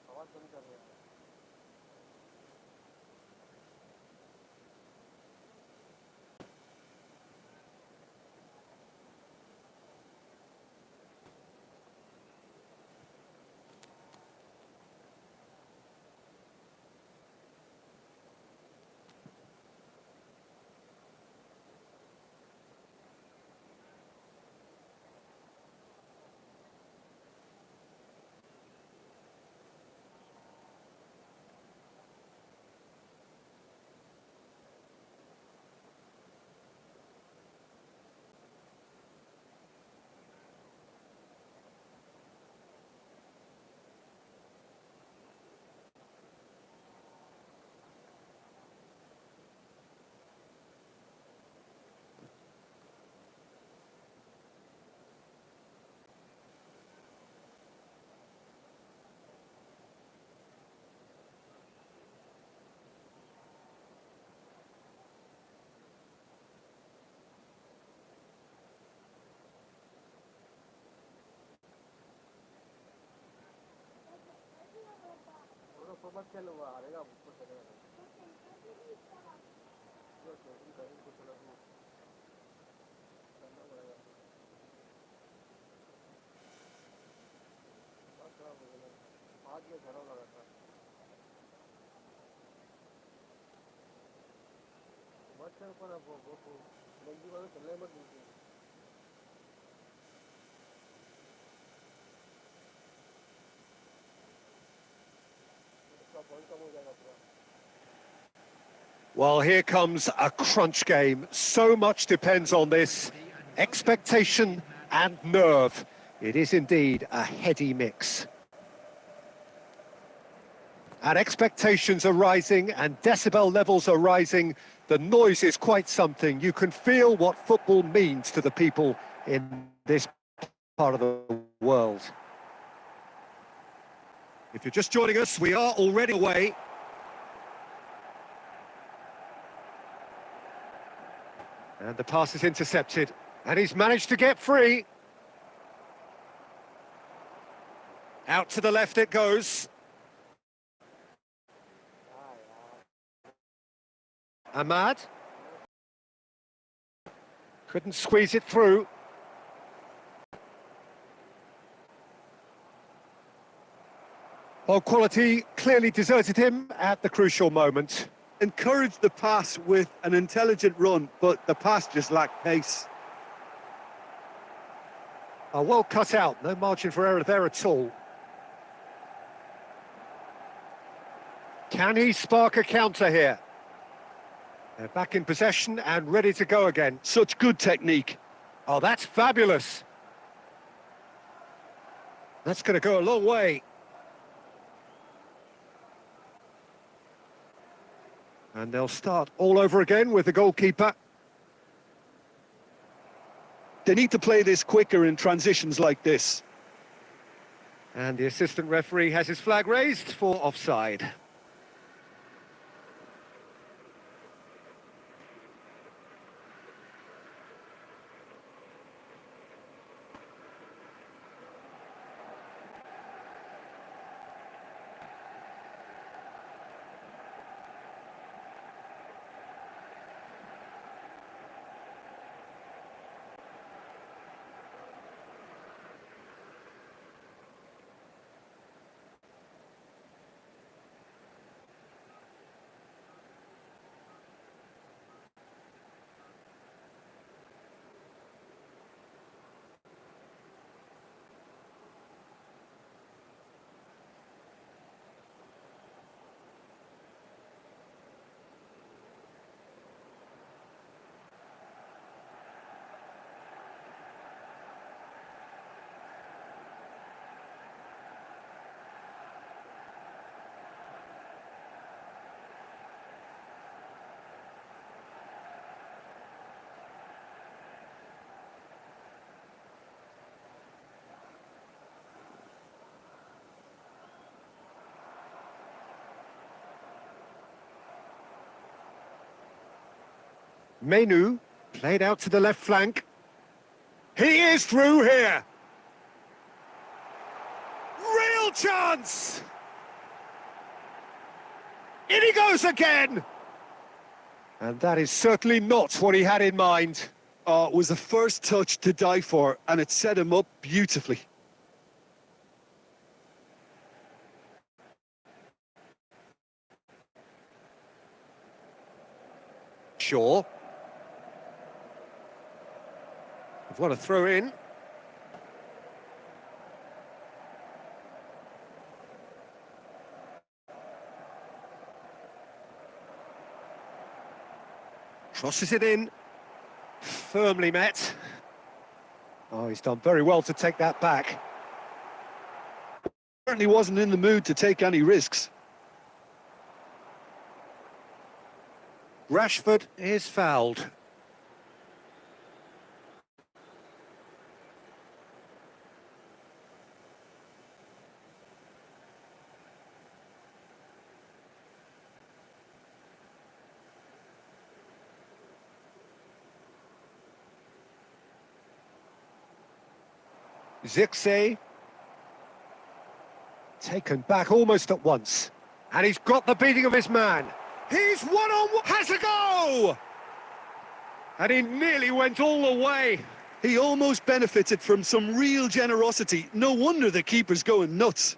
आवाज बंद कर रहा है वो तो मत खेल हुआ हारेगा ऊपर चलेगा जो सेटिंग करेंगे कुछ अलग नहीं करना पड़ेगा बात खराब हो गया आगे घरों लगा था बच्चों को ना वो लंबी वाले चलने मत दीजिए इसका पॉइंट कम हो जाएगा पूरा Well, here comes a crunch game. So much depends on this. Expectation and nerve. It is indeed a heady mix. And expectations are rising and decibel levels are rising. The noise is quite something. You can feel what football means to the people in this part of the world. If you're just joining us, we are already away. And the pass is intercepted. And he's managed to get free. Out to the left it goes. Ahmad. Couldn't squeeze it through. Well, quality clearly deserted him at the crucial moment. Encouraged the pass with an intelligent run, but the pass just lacked pace. Oh, well cut out, no margin for error there at all. Can he spark a counter here? They're back in possession and ready to go again. Such good technique. Oh, that's fabulous. That's going to go a long way. And they'll start all over again with the goalkeeper. They need to play this quicker in transitions like this. And the assistant referee has his flag raised for offside. Menu played out to the left flank. He is through here. Real chance. In he goes again. And that is certainly not what he had in mind. It was the first touch to die for, and it set him up beautifully. Sure. What a throw in. Crosses it in. Firmly met. Oh, he's done very well to take that back. Certainly wasn't in the mood to take any risks. Rashford is fouled. Zirkzee. Taken back almost at once. And he's got the beating of his man. He's one-on-one, has a go! And he nearly went all the way. He almost benefited from some real generosity. No wonder the keeper's going nuts.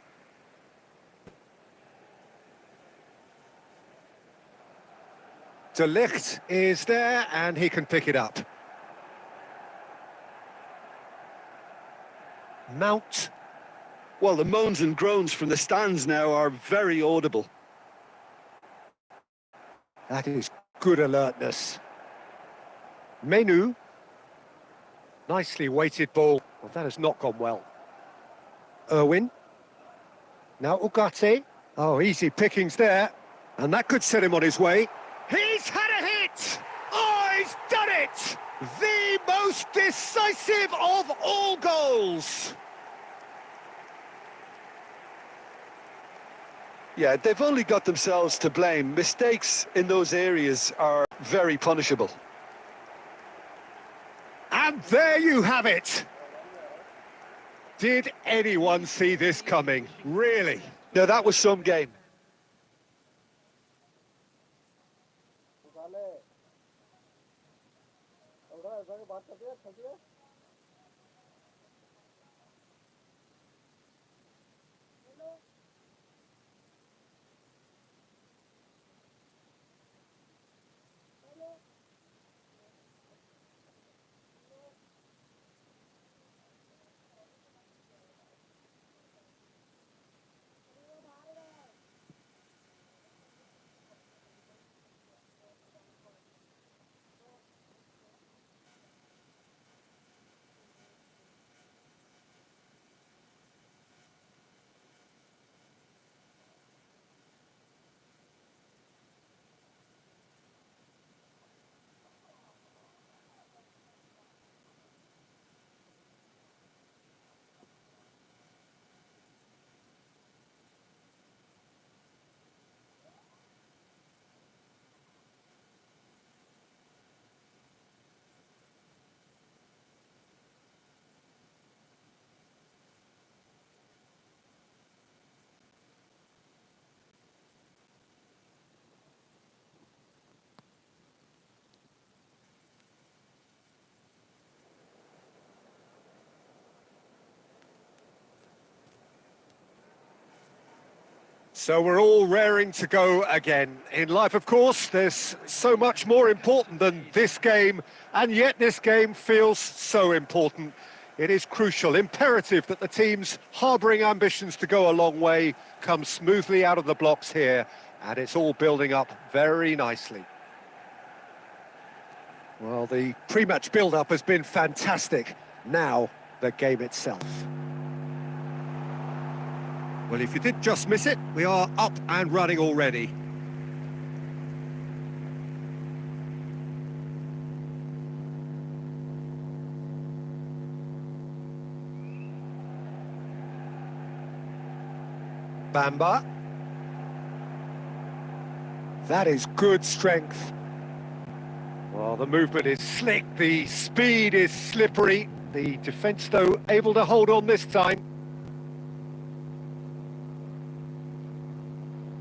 De Ligt is there, and he can pick it up. Mount. Well, the moans and groans from the stands now are very audible. That is good alertness. Menu. Nicely weighted ball. Well, that has not gone well. Irwin. Now Ugarte. Oh, easy pickings there. And that could set him on his way. He's had a hit! Oh, he's done it! The most decisive of all goals! Yeah, they've only got themselves to blame. Mistakes in those areas are very punishable. And there you have it! Did anyone see this coming? Really? Now, that was some game. So we're all raring to go again. In life, of course, there's so much more important than this game, and yet this game feels so important. It is crucial, imperative that the teams harbouring ambitions to go a long way come smoothly out of the blocks here, and it's all building up very nicely. Well, the pre-match build-up has been fantastic. Now, the game itself. Well, if you did just miss it, we are up and running already. Bamba. That is good strength. Well, the movement is slick, the speed is slippery. The defence, though, able to hold on this time.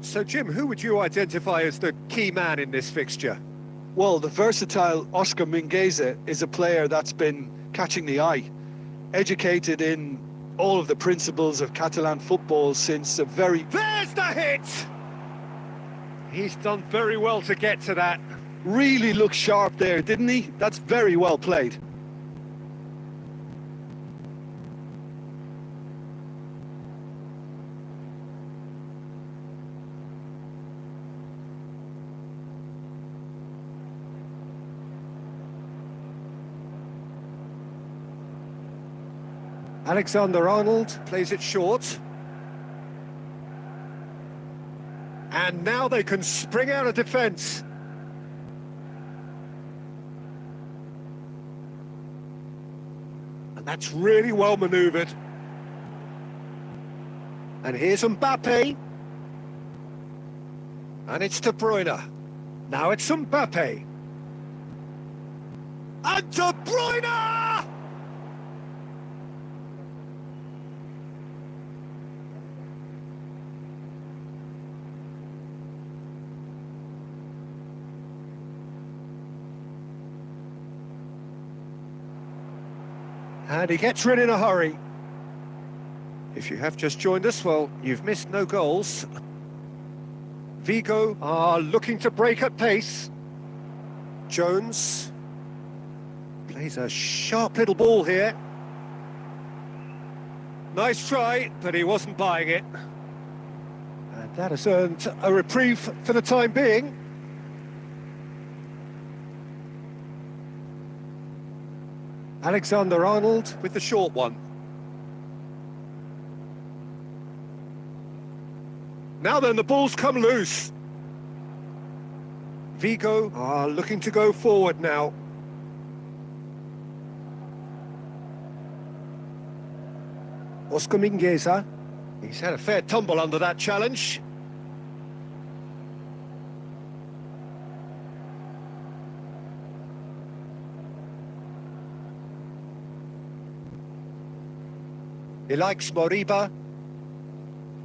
So, Jim, who would you identify as the key man in this fixture? Well, the versatile Oscar Mingueza is a player that's been catching the eye. Educated in all of the principles of Catalan football since a very... There's the hit! He's done very well to get to that. Really looked sharp there, didn't he? That's very well played. Alexander-Arnold plays it short. And now they can spring out of defence. And that's really well manoeuvred. And here's Mbappe. And it's De Bruyne. Now it's Mbappe. And De Bruyne! And he gets rid in a hurry. If you have just joined us, well, you've missed no goals. Vigo are looking to break at pace. Jones plays a sharp little ball here. Nice try, but he wasn't buying it. And that has earned a reprieve for the time being. Alexander-Arnold with the short one. Now then, the ball's come loose. Vigo are looking to go forward now. Oscar Mingueza. He's had a fair tumble under that challenge. He likes Moriba.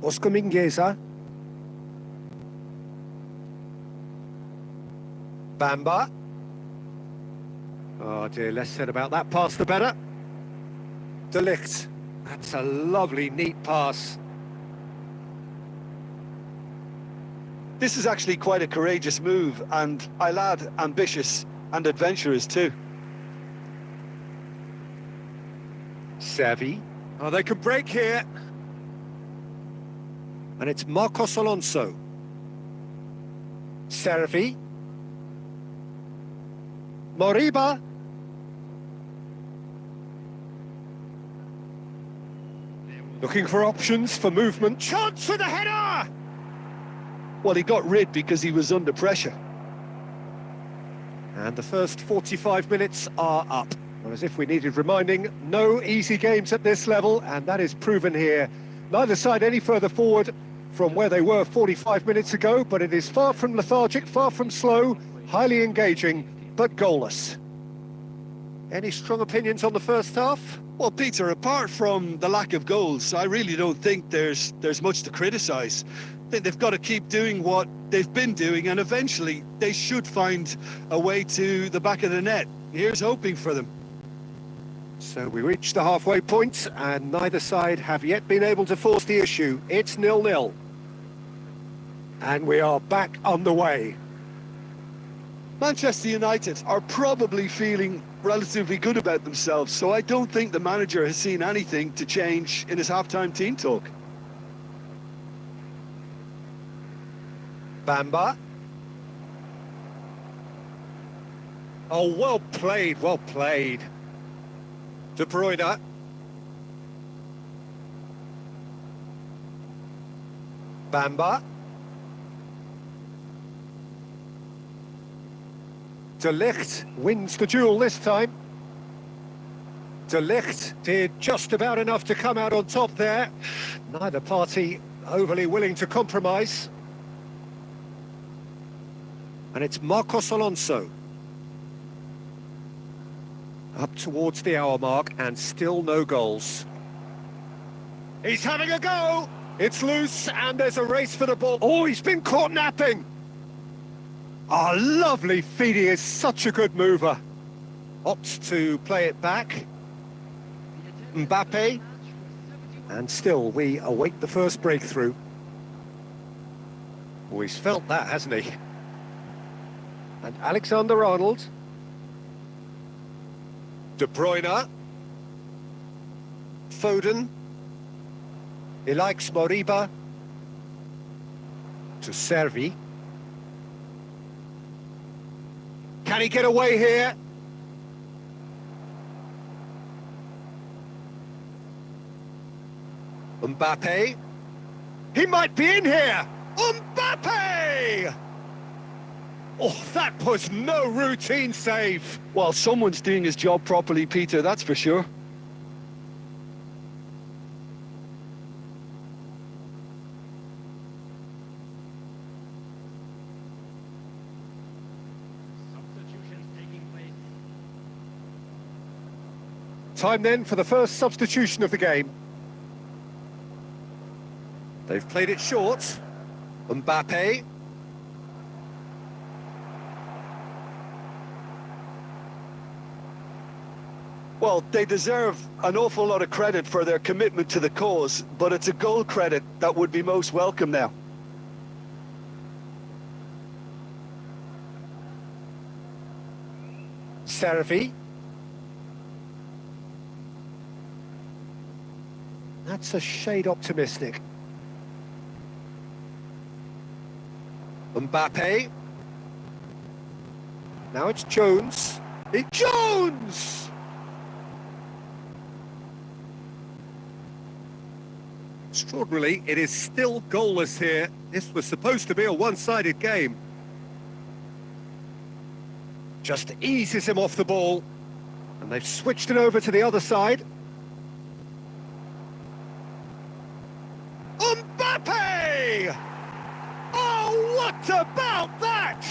Oscar Mingueza. Bamba. Oh dear, less said about that pass the better. De Ligt. That's a lovely, neat pass. This is actually quite a courageous move, and I'd ambitious and adventurous too. Servi. Oh, they can break here. And it's Marcos Alonso. Servi. Moriba. Looking for options for movement. Chance for the header! Well, he got rid because he was under pressure. And the first 45 minutes are up. Well, as if we needed reminding, no easy games at this level, and that is proven here. Neither side any further forward from where they were 45 minutes ago, but it is far from lethargic, far from slow, highly engaging, but goalless. Any strong opinions on the first half? Well, Peter, apart from the lack of goals, I really don't think there's much to criticise. I think they've got to keep doing what they've been doing, and eventually they should find a way to the back of the net. Here's hoping for them. So we reach the halfway point, and neither side have yet been able to force the issue. It's 0-0. And we are back underway. Manchester United are probably feeling relatively good about themselves, so I don't think the manager has seen anything to change in his halftime team talk. Bamba. Oh, well played, well played. De Bruyne. Bamba. De Ligt wins the duel this time. De Ligt did just about enough to come out on top there. Neither party overly willing to compromise. And it's Marcos Alonso. Up towards the hour mark and still no goals. He's having a go! It's loose and there's a race for the ball. Oh, he's been caught napping! Oh, lovely feed, he is such a good mover. Opts to play it back. Mbappe. And still we await the first breakthrough. Oh, he's felt that, hasn't he? And Alexander-Arnold. De Bruyne. Foden. He likes Moriba. To Servi. Can he get away here? Mbappe. He might be in here. Mbappe! Oh, that was no routine save. Well, someone's doing his job properly, Peter, that's for sure. Time then for the first substitution of the game. They've played it short. Mbappe. Well, they deserve an awful lot of credit for their commitment to the cause, but it's a goal credit that would be most welcome now. Servi. That's a shade optimistic. Mbappe. Now it's Jones. Jones! Extraordinarily, it is still goalless here. This was supposed to be a one-sided game. Just eases him off the ball. And they've switched it over to the other side. Mbappe! Oh, what about that?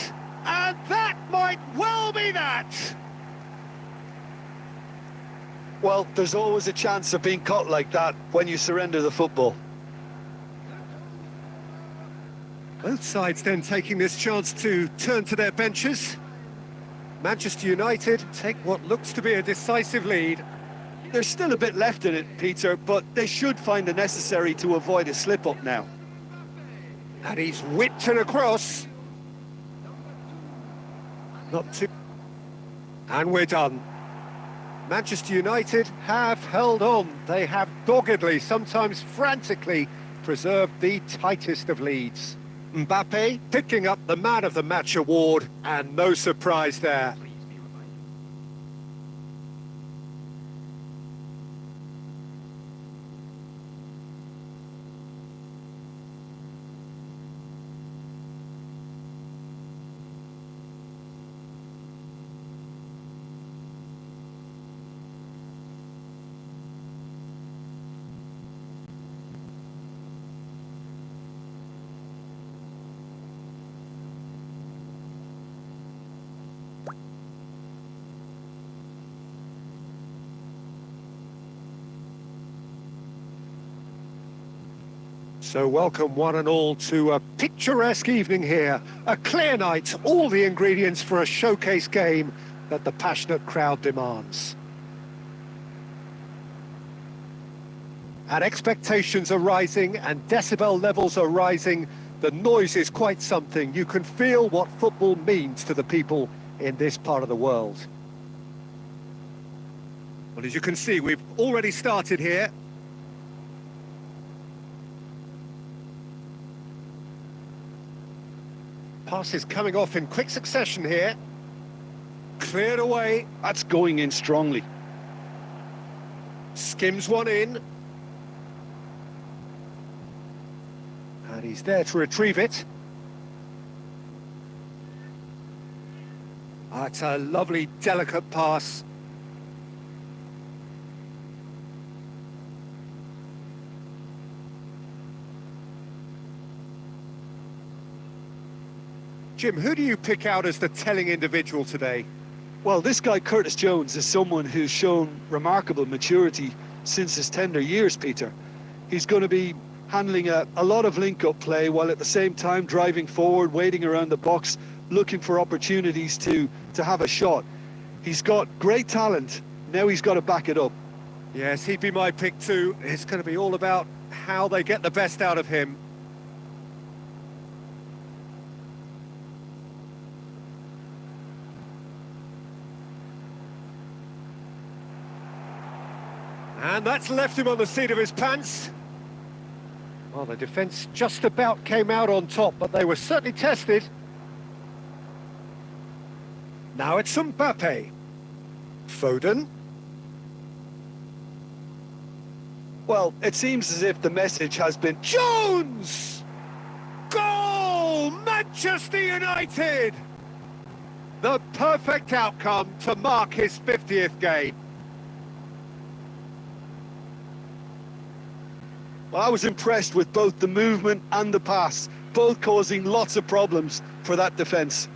And that might well be that. Well, there's always a chance of being caught like that when you surrender the football. Both sides then taking this chance to turn to their benches. Manchester United take what looks to be a decisive lead. There's still a bit left in it, Peter, but they should find the necessary to avoid a slip-up now. And he's whipped it across. Not too... And we're done. Manchester United have held on. They have doggedly, sometimes frantically, preserved the tightest of leads. Mbappe picking up the Man of the Match award, and no surprise there. So welcome one and all to a picturesque evening here. A clear night, all the ingredients for a showcase game that the passionate crowd demands. And expectations are rising and decibel levels are rising. The noise is quite something. You can feel what football means to the people in this part of the world. Well, as you can see, we've already started here. Passes coming off in quick succession here. Cleared away. That's going in strongly. Skims one in. And he's there to retrieve it. That's a lovely, delicate pass. Jim, who do you pick out as the telling individual today? Well, this guy, Curtis Jones, is someone who's shown remarkable maturity since his tender years, Peter. He's going to be handling a lot of link-up play while at the same time driving forward, waiting around the box, looking for opportunities to have a shot. He's got great talent. Now he's got to back it up. Yes, he'd be my pick too. It's going to be all about how they get the best out of him. And that's left him on the seat of his pants. Well, the defence just about came out on top, but they were certainly tested. Now it's Mbappe. Foden. Well, it seems as if the message has been... Jones! Goal! Manchester United! The perfect outcome to mark his 50th game. Well, I was impressed with both the movement and the pass, both causing lots of problems for that defence.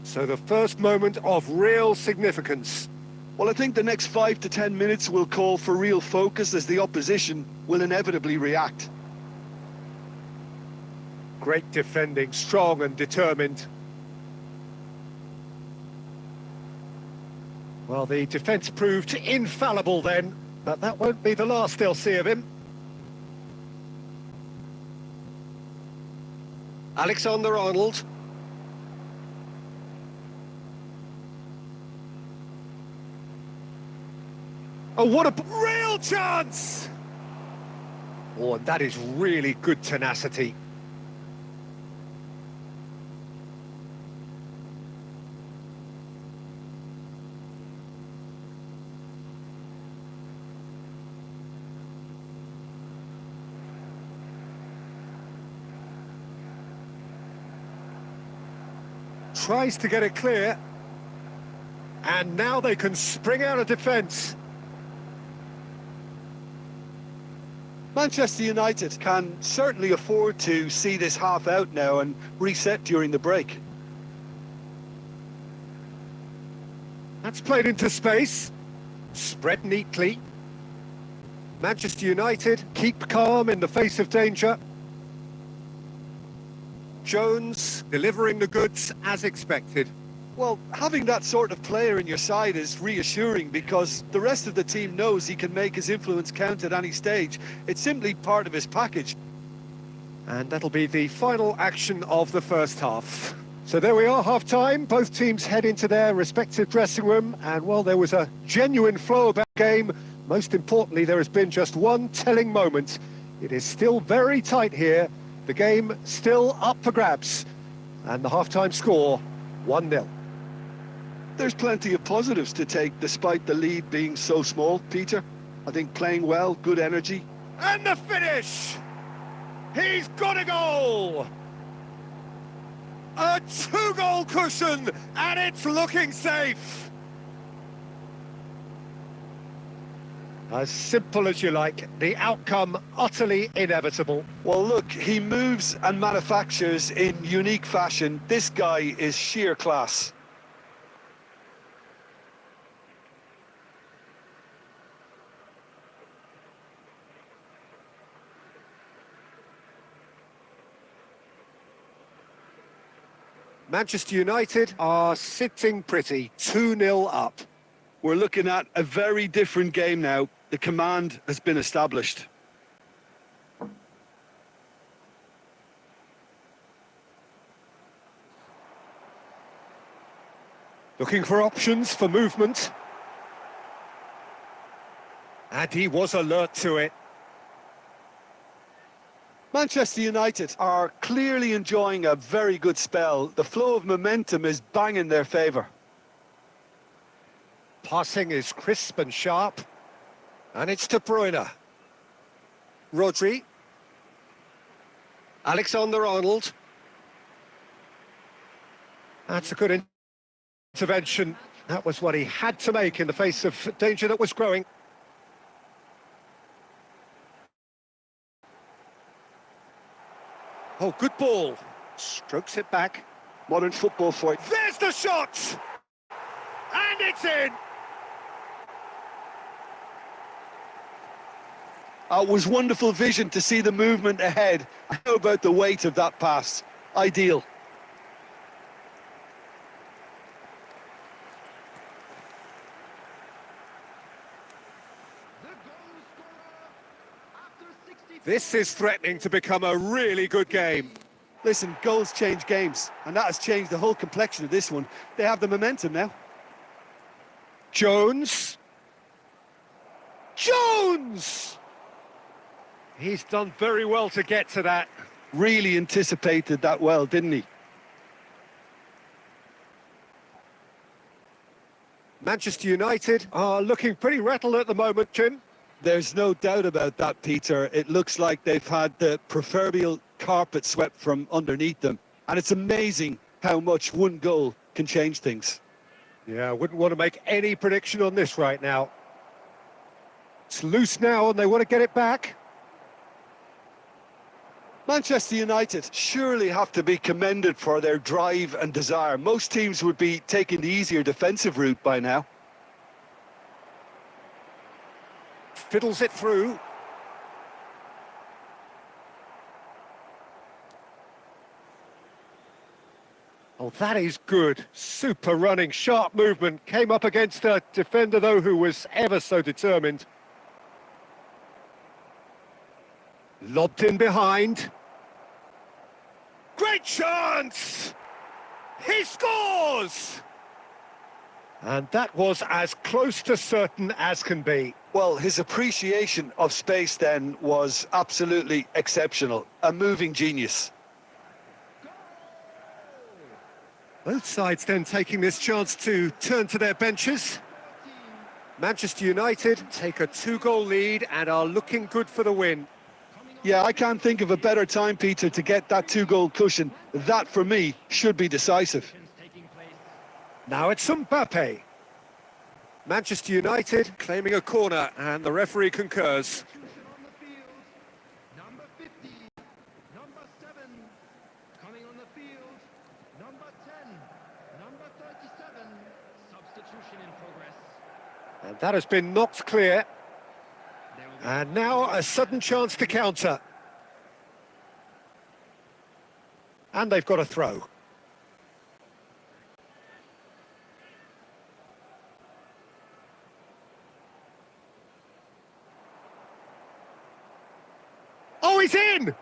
So the first moment of real significance. Well, I think the next 5 to 10 minutes will call for real focus as the opposition will inevitably react. Great defending, strong and determined. Well, the defence proved infallible then, but that won't be the last they'll see of him. Alexander-Arnold. Oh, what a real chance! Oh, and that is really good tenacity. Tries to get it clear. And now they can spring out of defence. Manchester United can certainly afford to see this half out now and reset during the break. That's played into space. Spread neatly. Manchester United keep calm in the face of danger. Jones delivering the goods as expected. Well, having that sort of player in your side is reassuring because the rest of the team knows he can make his influence count at any stage. It's simply part of his package. And that'll be the final action of the first half. So there we are, half-time. Both teams head into their respective dressing room. And, well, there was a genuine flow about the game. Most importantly, there has been just one telling moment. It is still very tight here. The game still up for grabs. And the half-time score, 1-0. There's plenty of positives to take despite the lead being so small, Peter. I think playing well, good energy. And the finish! He's got a goal! A two-goal cushion, and it's looking safe! As simple as you like, the outcome utterly inevitable. Well, look, he moves and manufactures in unique fashion. This guy is sheer class. Manchester United are sitting pretty, 2-0 up. We're looking at a very different game now. The command has been established. Looking for options for movement. And he was alert to it. Manchester United are clearly enjoying a very good spell. The flow of momentum is bang in their favour. Passing is crisp and sharp. And it's De Bruyne. Rodri. Alexander-Arnold. That's a good intervention. That was what he had to make in the face of danger that was growing. Oh, good ball. Strokes it back. Modern football for it. There's the shot! And it's in! It was wonderful vision to see the movement ahead. How about the weight of that pass? Ideal. The goal scorer after 60. This is threatening to become a really good game. Listen, goals change games, and that has changed the whole complexion of this one. They have the momentum now. Jones. Jones! He's done very well to get to that. Really anticipated that well, didn't he? Manchester United are looking pretty rattled at the moment, Jim. There's no doubt about that, Peter. It looks like they've had the proverbial carpet swept from underneath them. And it's amazing how much one goal can change things. Yeah, I wouldn't want to make any prediction on this right now. It's loose now and they want to get it back. Manchester United surely have to be commended for their drive and desire. Most teams would be taking the easier defensive route by now. Fiddles it through. Oh, that is good. Super running, sharp movement. Came up against a defender, though, who was ever so determined. Lobbed in behind. Great chance! He scores! And that was as close to certain as can be. Well, his appreciation of space then was absolutely exceptional. A moving genius. Both sides then taking this chance to turn to their benches. Manchester United take a 2-goal lead and are looking good for the win. Yeah, I can't think of a better time, Peter, to get that 2-goal cushion. That, for me, should be decisive. Now it's Mbappe. Manchester United claiming a corner, and the referee concurs. On the field, number 50, number 7, coming on the field, number 10, number 37, substitution in progress. And that has been knocked clear. And now a sudden chance to counter. And they've got a throw. Oh, he's in!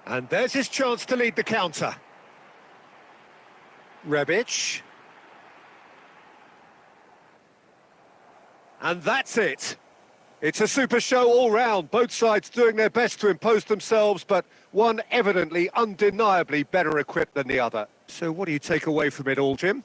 And there's his chance to lead the counter. Rebic. And that's it. It's a super show all round. Both sides doing their best to impose themselves, but one evidently, undeniably better equipped than the other. So what do you take away from it all, Jim?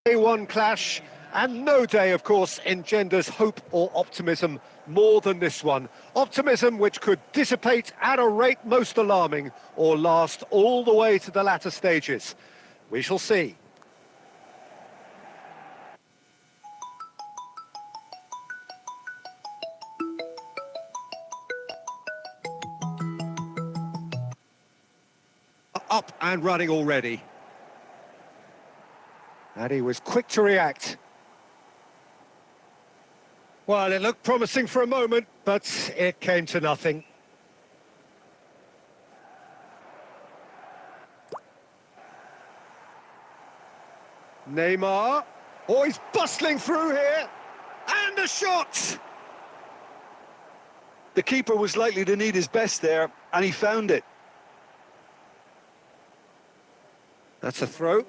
Day-one clash, and no day, of course, engenders hope or optimism more than this one. Optimism which could dissipate at a rate most alarming or last all the way to the latter stages. We shall see. Up and running already. And he was quick to react. Well, it looked promising for a moment, but it came to nothing. Neymar. Oh, he's bustling through here. And a shot! The keeper was likely to need his best there, and he found it. That's a throw.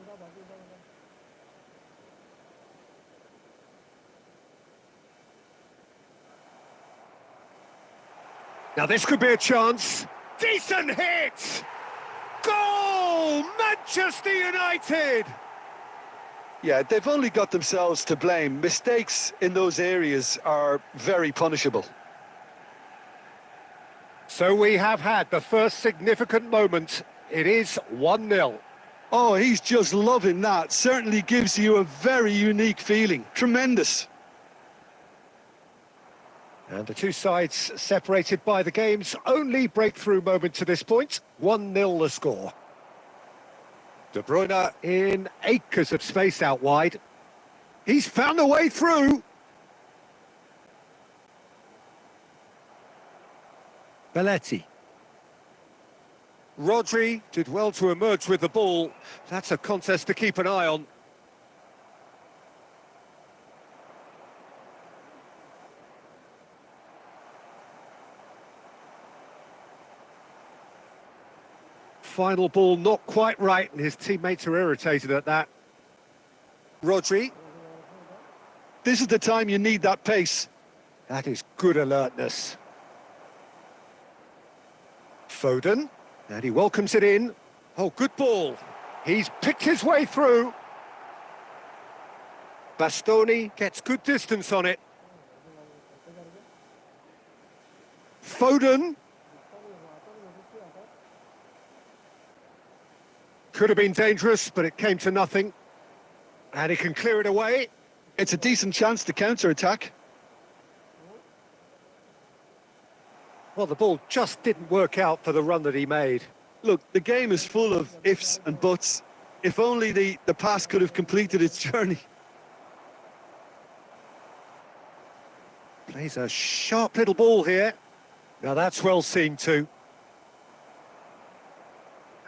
Now this could be a chance. Decent hit! Goal! Manchester United! Yeah, they've only got themselves to blame. Mistakes in those areas are very punishable. So we have had the first significant moment. It is 1-0. Oh, he's just loving that. Certainly gives you a very unique feeling. Tremendous. And the two sides separated by the game's only breakthrough moment to this point. 1-0 the score. De Bruyne in acres of space out wide. He's found a way through. Belletti. Rodri did well to emerge with the ball. That's a contest to keep an eye on. Final ball not quite right, and his teammates are irritated at that. Rodri. This is the time you need that pace. That is good alertness. Foden, and he welcomes it in. Oh, good ball. He's picked his way through. Bastoni gets good distance on it. Foden. Could have been dangerous, but it came to nothing. And he can clear it away. It's a decent chance to counter-attack. Well, the ball just didn't work out for the run that he made. Look, the game is full of ifs and buts. If only the pass could have completed its journey. Plays a sharp little ball here. Now that's well seen too.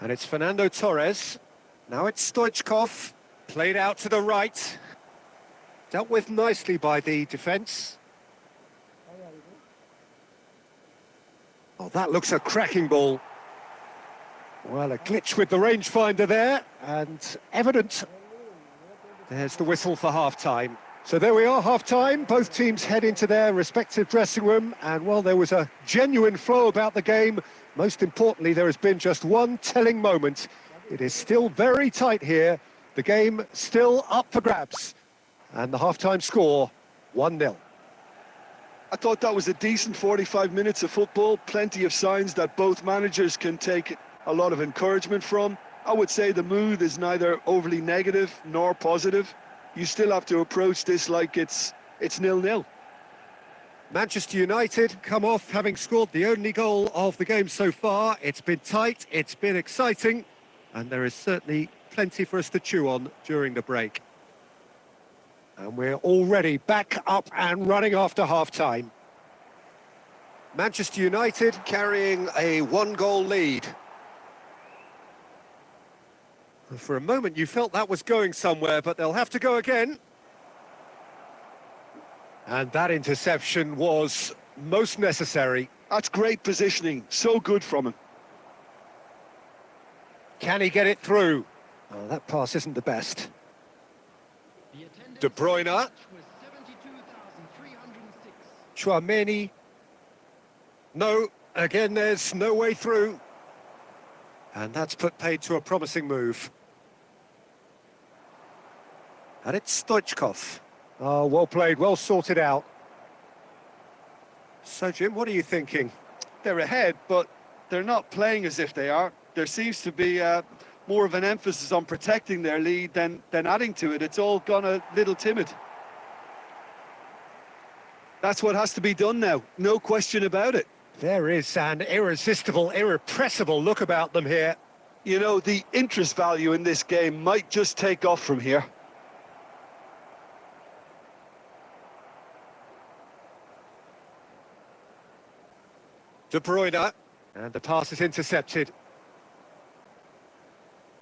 And it's Fernando Torres. Now it's Stoichkov. Played out to the right. Dealt with nicely by the defence. Oh, that looks a cracking ball. Well, a glitch with the rangefinder there, and evident. There's the whistle for half-time. So there we are, half-time. Both teams head into their respective dressing room, and while there was a genuine flow about the game, most importantly, there has been just one telling moment. It is still very tight here. The game still up for grabs. And the half-time score, 1-0. I thought that was a decent 45 minutes of football. Plenty of signs that both managers can take a lot of encouragement from. I would say the mood is neither overly negative nor positive. You still have to approach this like it's 0-0. Manchester United come off having scored the only goal of the game so far. It's been tight, it's been exciting, and there is certainly plenty for us to chew on during the break. And we're already back up and running after half-time. Manchester United carrying a one-goal lead. For a moment you felt that was going somewhere, but they'll have to go again. And that interception was most necessary. That's great positioning, so good from him. Can he get it through? Oh, that pass isn't the best. De Bruyne. Tchouameni. No, again there's no way through. And that's put paid to a promising move. And it's Stoichkov. Oh, well played, well sorted out. So, Jim, what are you thinking? They're ahead, but they're not playing as if they are. There seems to be more of an emphasis on protecting their lead than adding to it. It's all gone a little timid. That's what has to be done now, no question about it. There is an irresistible, irrepressible look about them here. You know, the interest value in this game might just take off from here. De Bruyne, and the pass is intercepted.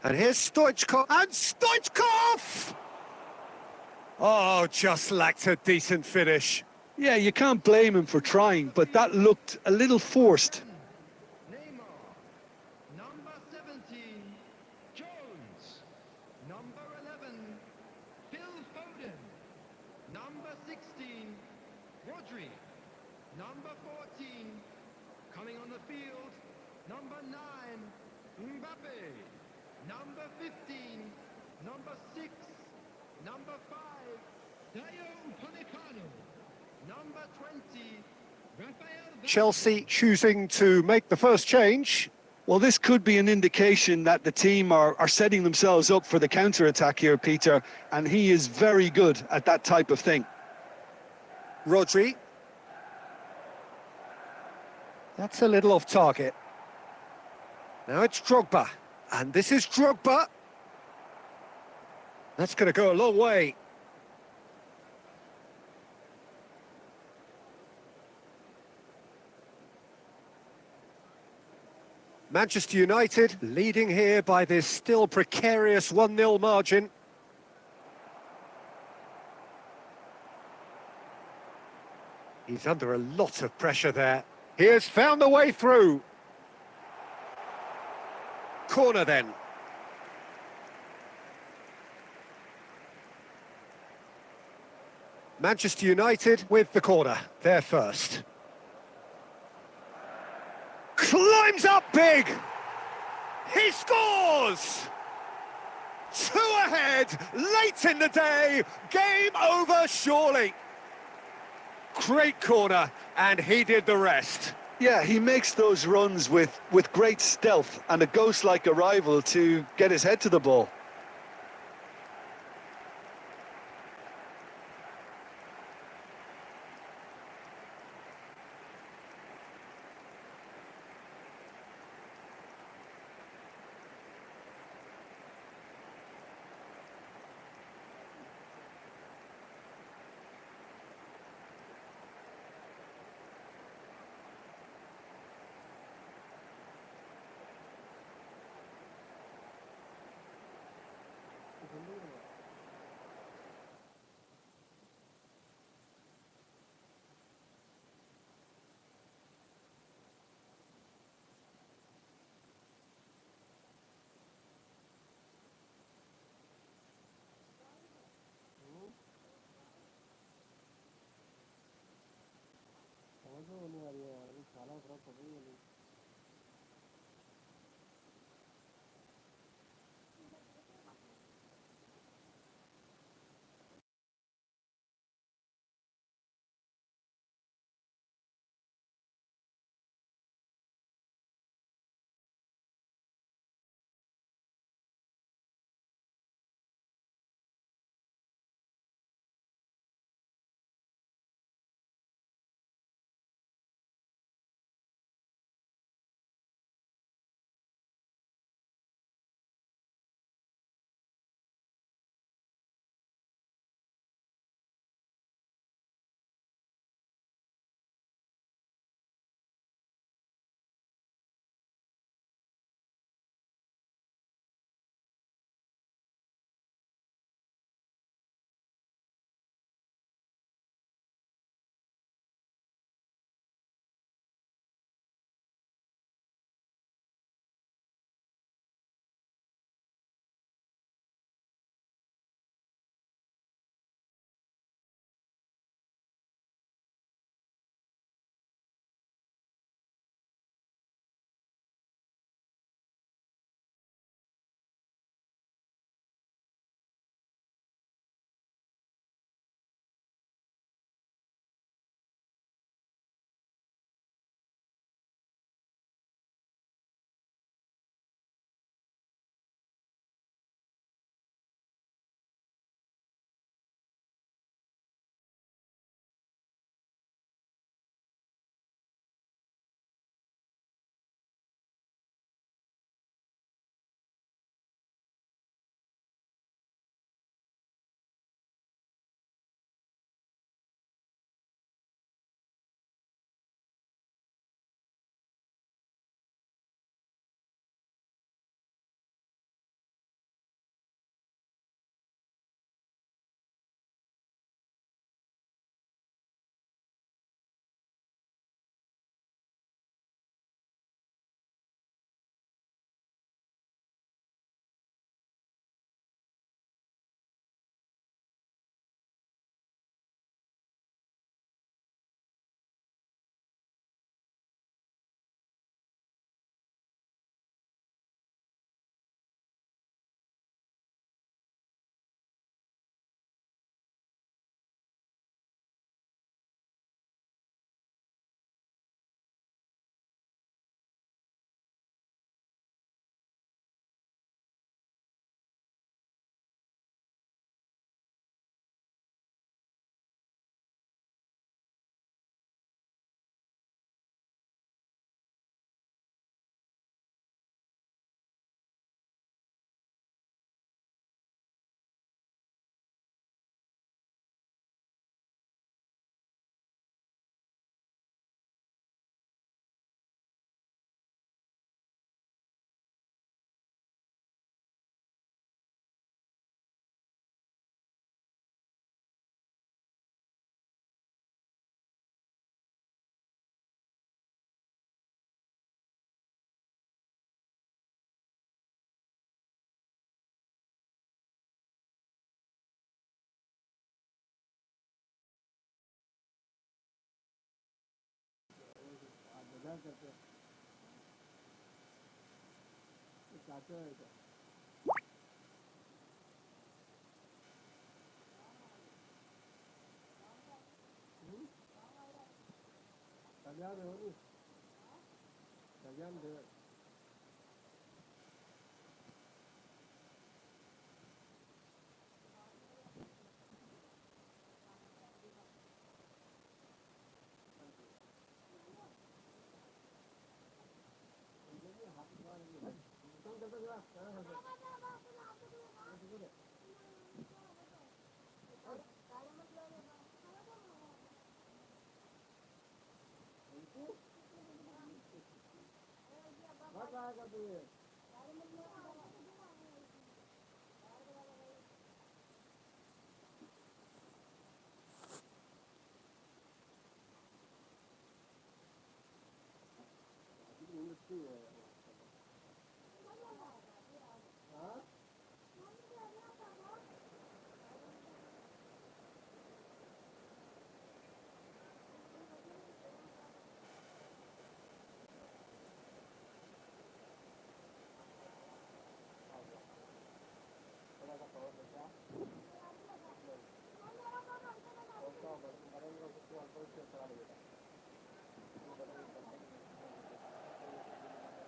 And here's Stoichkov, and Stoichkov! Oh, just lacked a decent finish. Yeah, you can't blame him for trying, but that looked a little forced. Neymar. Number 17, Jones. Number 11, Phil Foden. Number 16, Rodri. Number 14, coming on the field, number 9, Mbappe. Number 15, number 6, number 5, Dayo Upamecano. Number 20, Rafael. Chelsea choosing to make the first change. Well, this could be an indication that the team are setting themselves up for the counter-attack here, Peter, and he is very good at that type of thing. Rodri. That's a little off target. Now it's Drogba. And this is Drogba. That's going to go a long way. Manchester United leading here by this still precarious 1-0 margin. He's under a lot of pressure there. He has found the way through. Corner then. Manchester United with the corner. They're first. Climbs up big! He scores! 2 ahead, late in the day, game over surely. Great corner, and he did the rest. Yeah, he makes those runs with great stealth and a ghost-like arrival to get his head to the ball.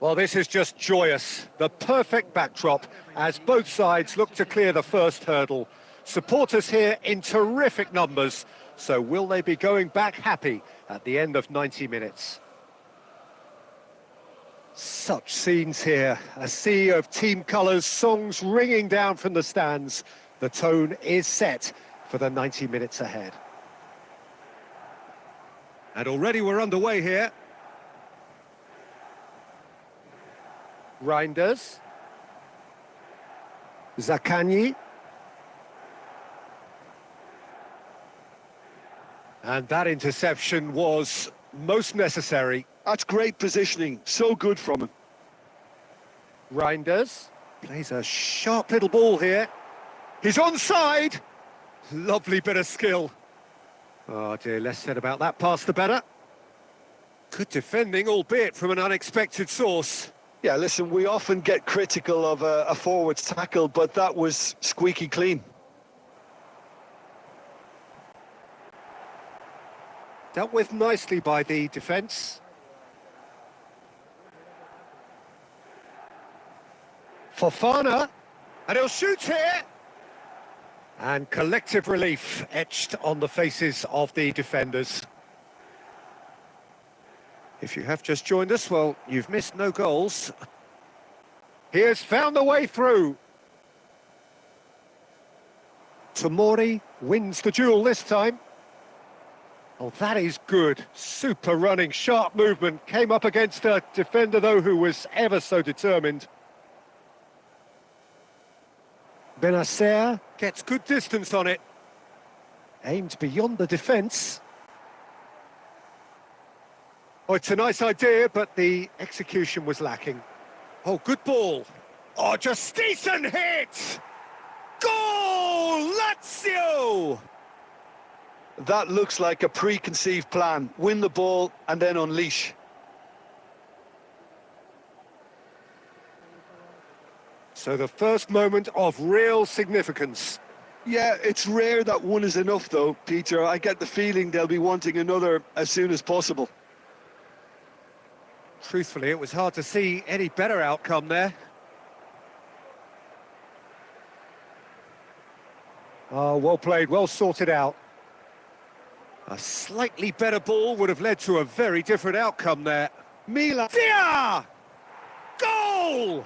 Well, this is just joyous. The perfect backdrop as both sides look to clear the first hurdle. Supporters here in terrific numbers. So will they be going back happy at the end of 90 minutes? Such scenes here. A sea of team colours, songs ringing down from the stands. The tone is set for the 90 minutes ahead. And already we're underway here. Reinders. Zaccagni. And that interception was most necessary. That's great positioning. So good from him. Reinders plays a sharp little ball here. He's onside. Lovely bit of skill. Oh dear, less said about that pass the better. Good defending, albeit from an unexpected source. Yeah, listen, we often get critical of a forward's tackle, but that was squeaky clean. Dealt with nicely by the defence. Fofana, and he'll shoot here. And collective relief etched on the faces of the defenders. If you have just joined us, well, you've missed no goals. He has found the way through. Tomori wins the duel this time. Oh, that is good. Super running, sharp movement. Came up against a defender, though, who was ever so determined. Benacer gets good distance on it. Aimed beyond the defence. Oh, it's a nice idea, but the execution was lacking. Oh, good ball. Oh, just decent hit! Goal! Lazio! That looks like a preconceived plan. Win the ball and then unleash. So the first moment of real significance. Yeah, it's rare that one is enough, though, Peter. I get the feeling they'll be wanting another as soon as possible. Truthfully, it was hard to see any better outcome there. Oh, well played, well sorted out. A slightly better ball would have led to a very different outcome there. Milan. Dia! Goal!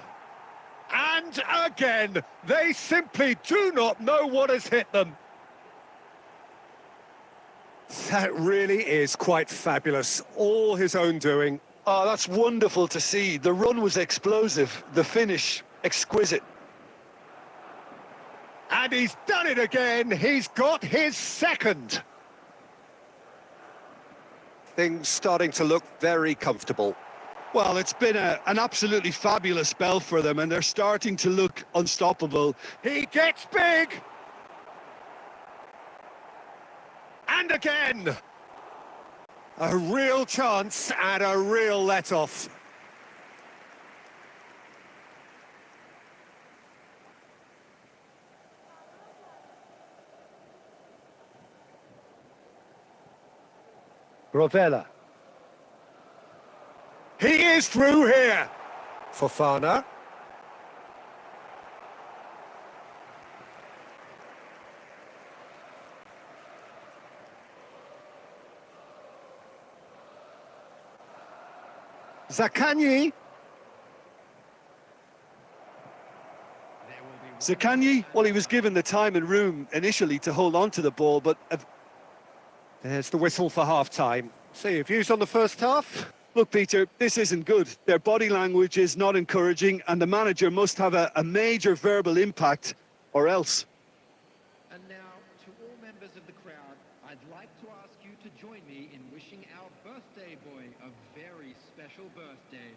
And again, they simply do not know what has hit them. That really is quite fabulous. All his own doing. Oh, that's wonderful to see. The run was explosive, the finish exquisite. And he's done it again. He's got his second. Things starting to look very comfortable. Well, it's been an absolutely fabulous spell for them, and they're starting to look unstoppable. He gets big. And again. A real chance and a real let-off. Rovella. He is through here. Fofana. Zaccagni. Zaccagni, well, he was given the time and room initially to hold on to the ball, but There's the whistle for half-time. See your views on the first half? look, Peter, this isn't good. Their body language is not encouraging, and the manager must have a major verbal impact, or else. And now, to all members of the crowd, I'd like to ask you to join me in wishing our birthday boy a very special birthday.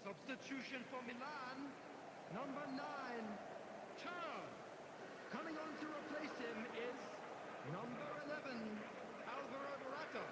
Substitution for Milan, number 9, Turner. Coming on to replace him is number 11, Alvaro Morata.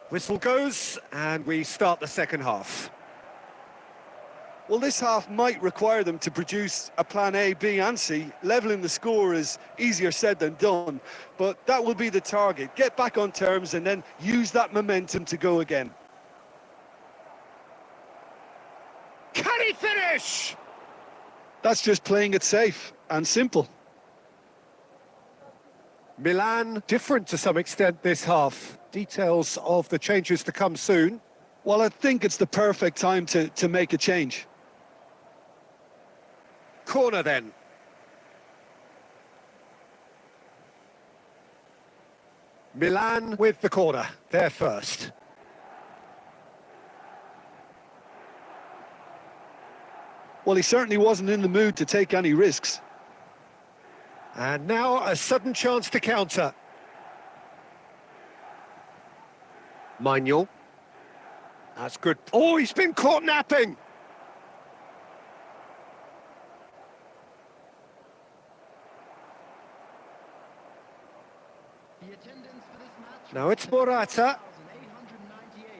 Whistle goes, and we start the second half. Well, this half might require them to produce a plan A, B and C. Levelling the score is easier said than done, but that will be the target. Get back on terms and then use that momentum to go again. Can he finish? That's just playing it safe and simple. Milan different to some extent this half. Details of the changes to come soon. Well, I think it's the perfect time to make a change. Corner then. Milan with the corner. They're first. Well, he certainly wasn't in the mood to take any risks. And now a sudden chance to counter. Manuel. That's good. Oh, he's been caught napping. The attendance for this match. Now it's Morata.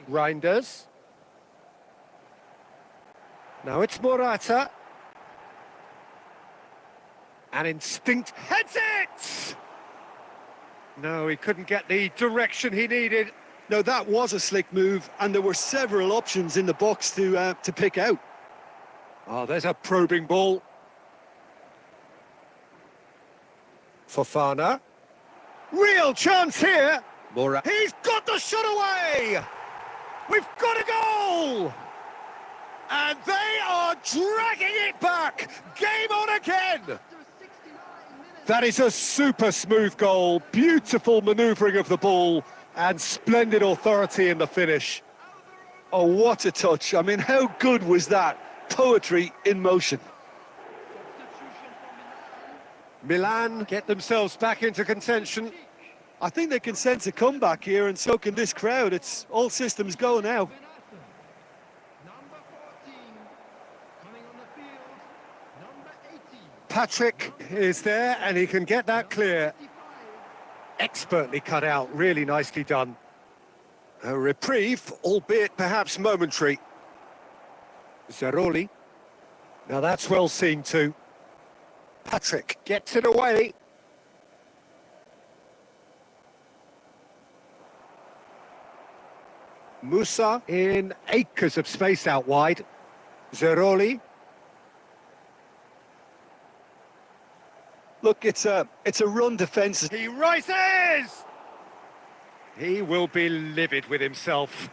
1,898. Reinders. Now it's Morata. And instinct heads it! No, he couldn't get the direction he needed. No, that was a slick move, and there were several options in the box to pick out. Oh, there's a probing ball. Fofana. Real chance here. Morata. He's got the shot away! We've got a goal! And they are dragging it back. Game on again. That is a super smooth goal. Beautiful manoeuvring of the ball and splendid authority in the finish. Oh, what a touch. I mean, how good was that? Poetry in motion. Milan get themselves back into contention. I think they can sense a comeback here, and so can this crowd. It's all systems go now. Number 14, coming on the field, number 18. Patrick is there and he can get that clear. Expertly cut out, really nicely done. A reprieve, albeit perhaps momentary. Zeroli. Now that's well seen too. Patrick gets it away. Musa in acres of space out wide. Zeroli. Look, it's a run defence. He rises! He will be livid with himself.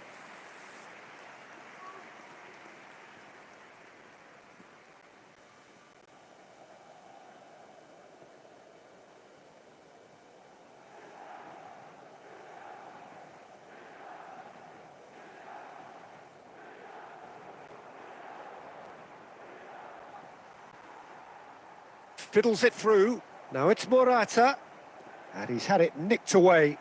Fiddles it through. Now it's Morata. And he's had it nicked away.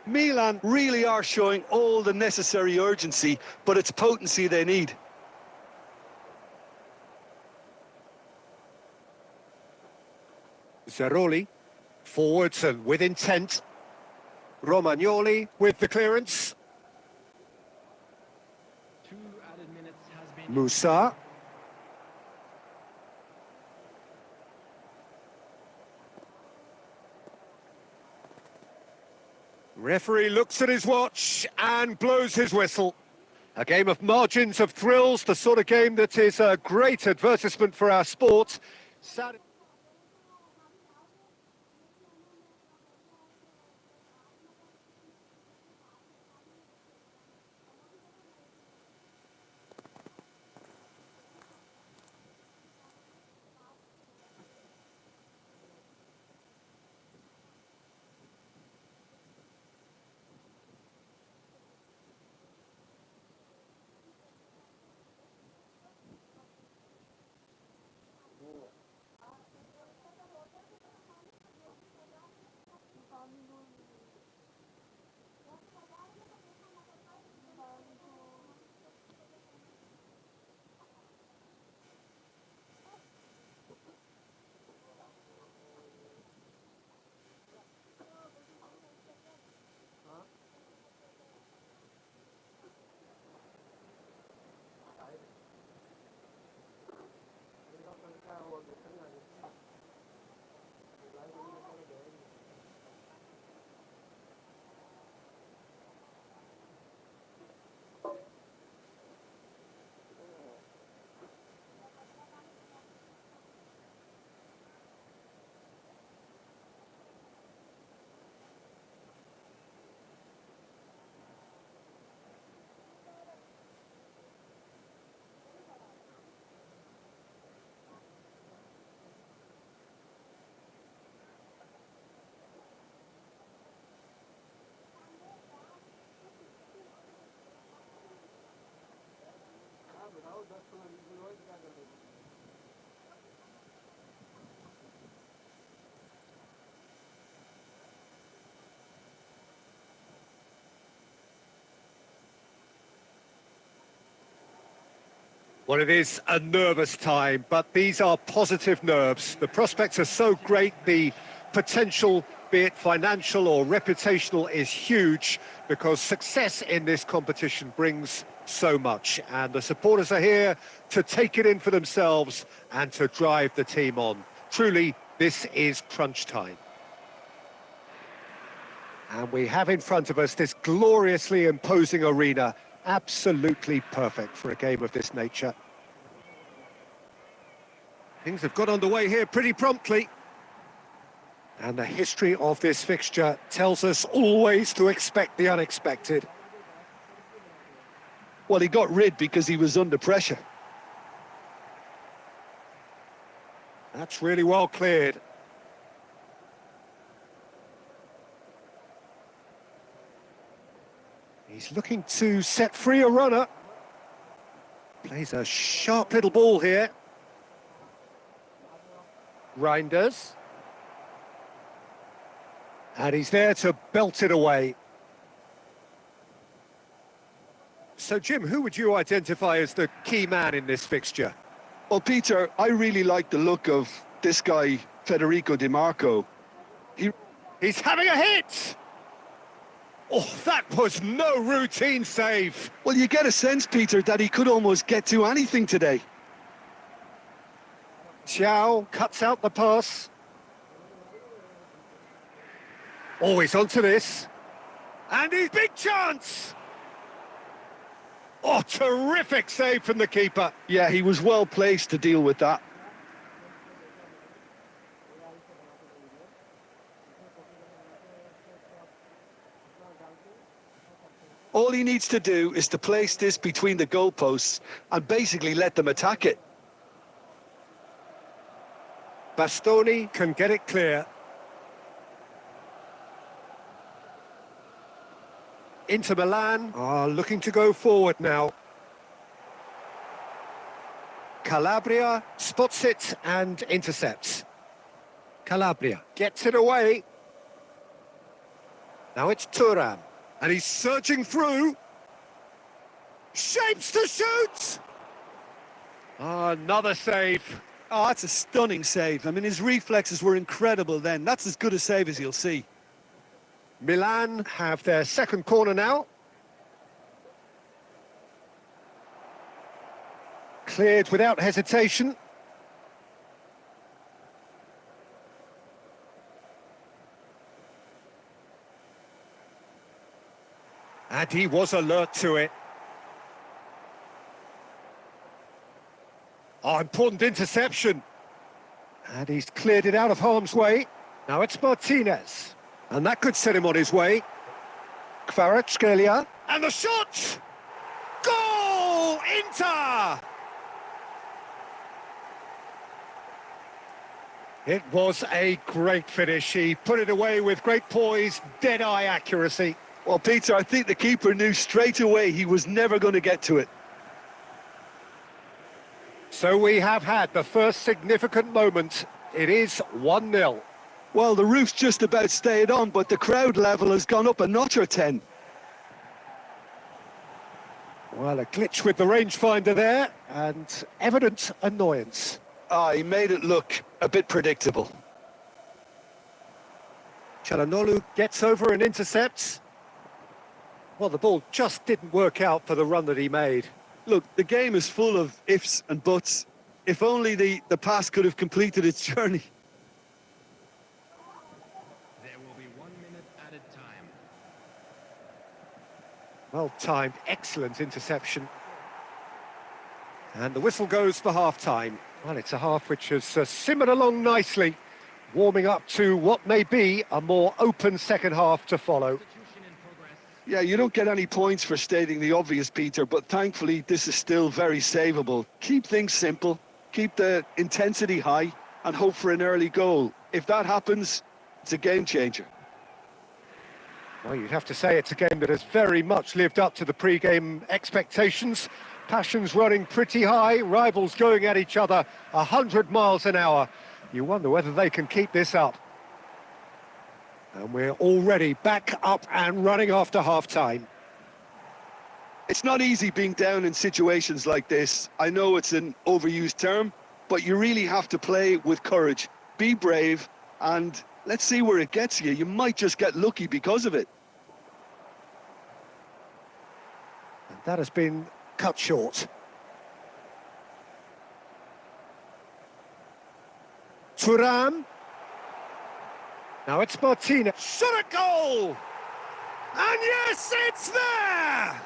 Milan really are showing all the necessary urgency, but it's potency they need. Zeroli, forwards and with intent. Romagnoli with the clearance. 2 added minutes has been... Musa. Referee looks at his watch and blows his whistle. A game of margins, of thrills, the sort of game that is a great advertisement for our sport. Well, it is a nervous time, but these are positive nerves. The prospects are so great, the potential, be it financial or reputational, is huge because success in this competition brings so much. And the supporters are here to take it in for themselves and to drive the team on. Truly, this is crunch time. And we have in front of us this gloriously imposing arena. Absolutely perfect for a game of this nature. Things have got underway here pretty promptly. And the history of this fixture tells us always to expect the unexpected. Well, he got rid because he was under pressure. That's really well cleared. He's looking to set free a runner. Plays a sharp little ball here. Reinders. And he's there to belt it away. So, Jim, who would you identify as the key man in this fixture? Well, Peter, I really like the look of this guy, Federico Di Marco. He's having a hit! Oh, that was no routine save. Well, you get a sense, Peter, that he could almost get to anything today. Xiao cuts out the pass. Oh, he's onto this. And he's big chance! Oh, terrific save from the keeper. Yeah, he was well placed to deal with that. All he needs to do is to place this between the goalposts and basically let them attack it. Bastoni can get it clear. Inter Milan are looking to go forward now. Calabria spots it and intercepts. Calabria gets it away. Now it's Thuram. And he's surging through. Shapes to shoot! Another save. Oh, that's a stunning save. I mean, his reflexes were incredible then. That's as good a save as you'll see. Milan have their second corner now. Cleared without hesitation. And he was alert to it. Oh, important interception. And he's cleared it out of harm's way. Now it's Martinez. And that could set him on his way. Kvaratskhelia. And the shot! Goal! Inter! It was a great finish. He put it away with great poise, dead-eye accuracy. Well, Peter, I think the keeper knew straight away he was never going to get to it. So we have had the first significant moment. It is 1-0. Well, the roof's just about stayed on, but the crowd level has gone up a notch or 10. Well, a glitch with the rangefinder there, and evident annoyance. Ah, he made it look a bit predictable. Çalhanoğlu gets over and intercepts. Well, the ball just didn't work out for the run that he made. Look, the game is full of ifs and buts. If only the pass could have completed its journey. There will be 1 minute added time. Well-timed, excellent interception. And the whistle goes for half-time. Well, it's a half which has simmered along nicely, warming up to what may be a more open second half to follow. Yeah, you don't get any points for stating the obvious, Peter, but thankfully this is still very savable. Keep things simple, keep the intensity high, and hope for an early goal. If that happens, it's a game changer. Well, you'd have to say it's a game that has very much lived up to the pre-game expectations. Passions running pretty high, rivals going at each other 100 miles an hour. You wonder whether they can keep this up. And we're already back up and running after half-time. It's not easy being down in situations like this. I know it's an overused term, but you really have to play with courage. Be brave, and let's see where it gets you. You might just get lucky because of it. And that has been cut short. Thuram. Now it's Martinez. Shot a goal! And yes, it's there!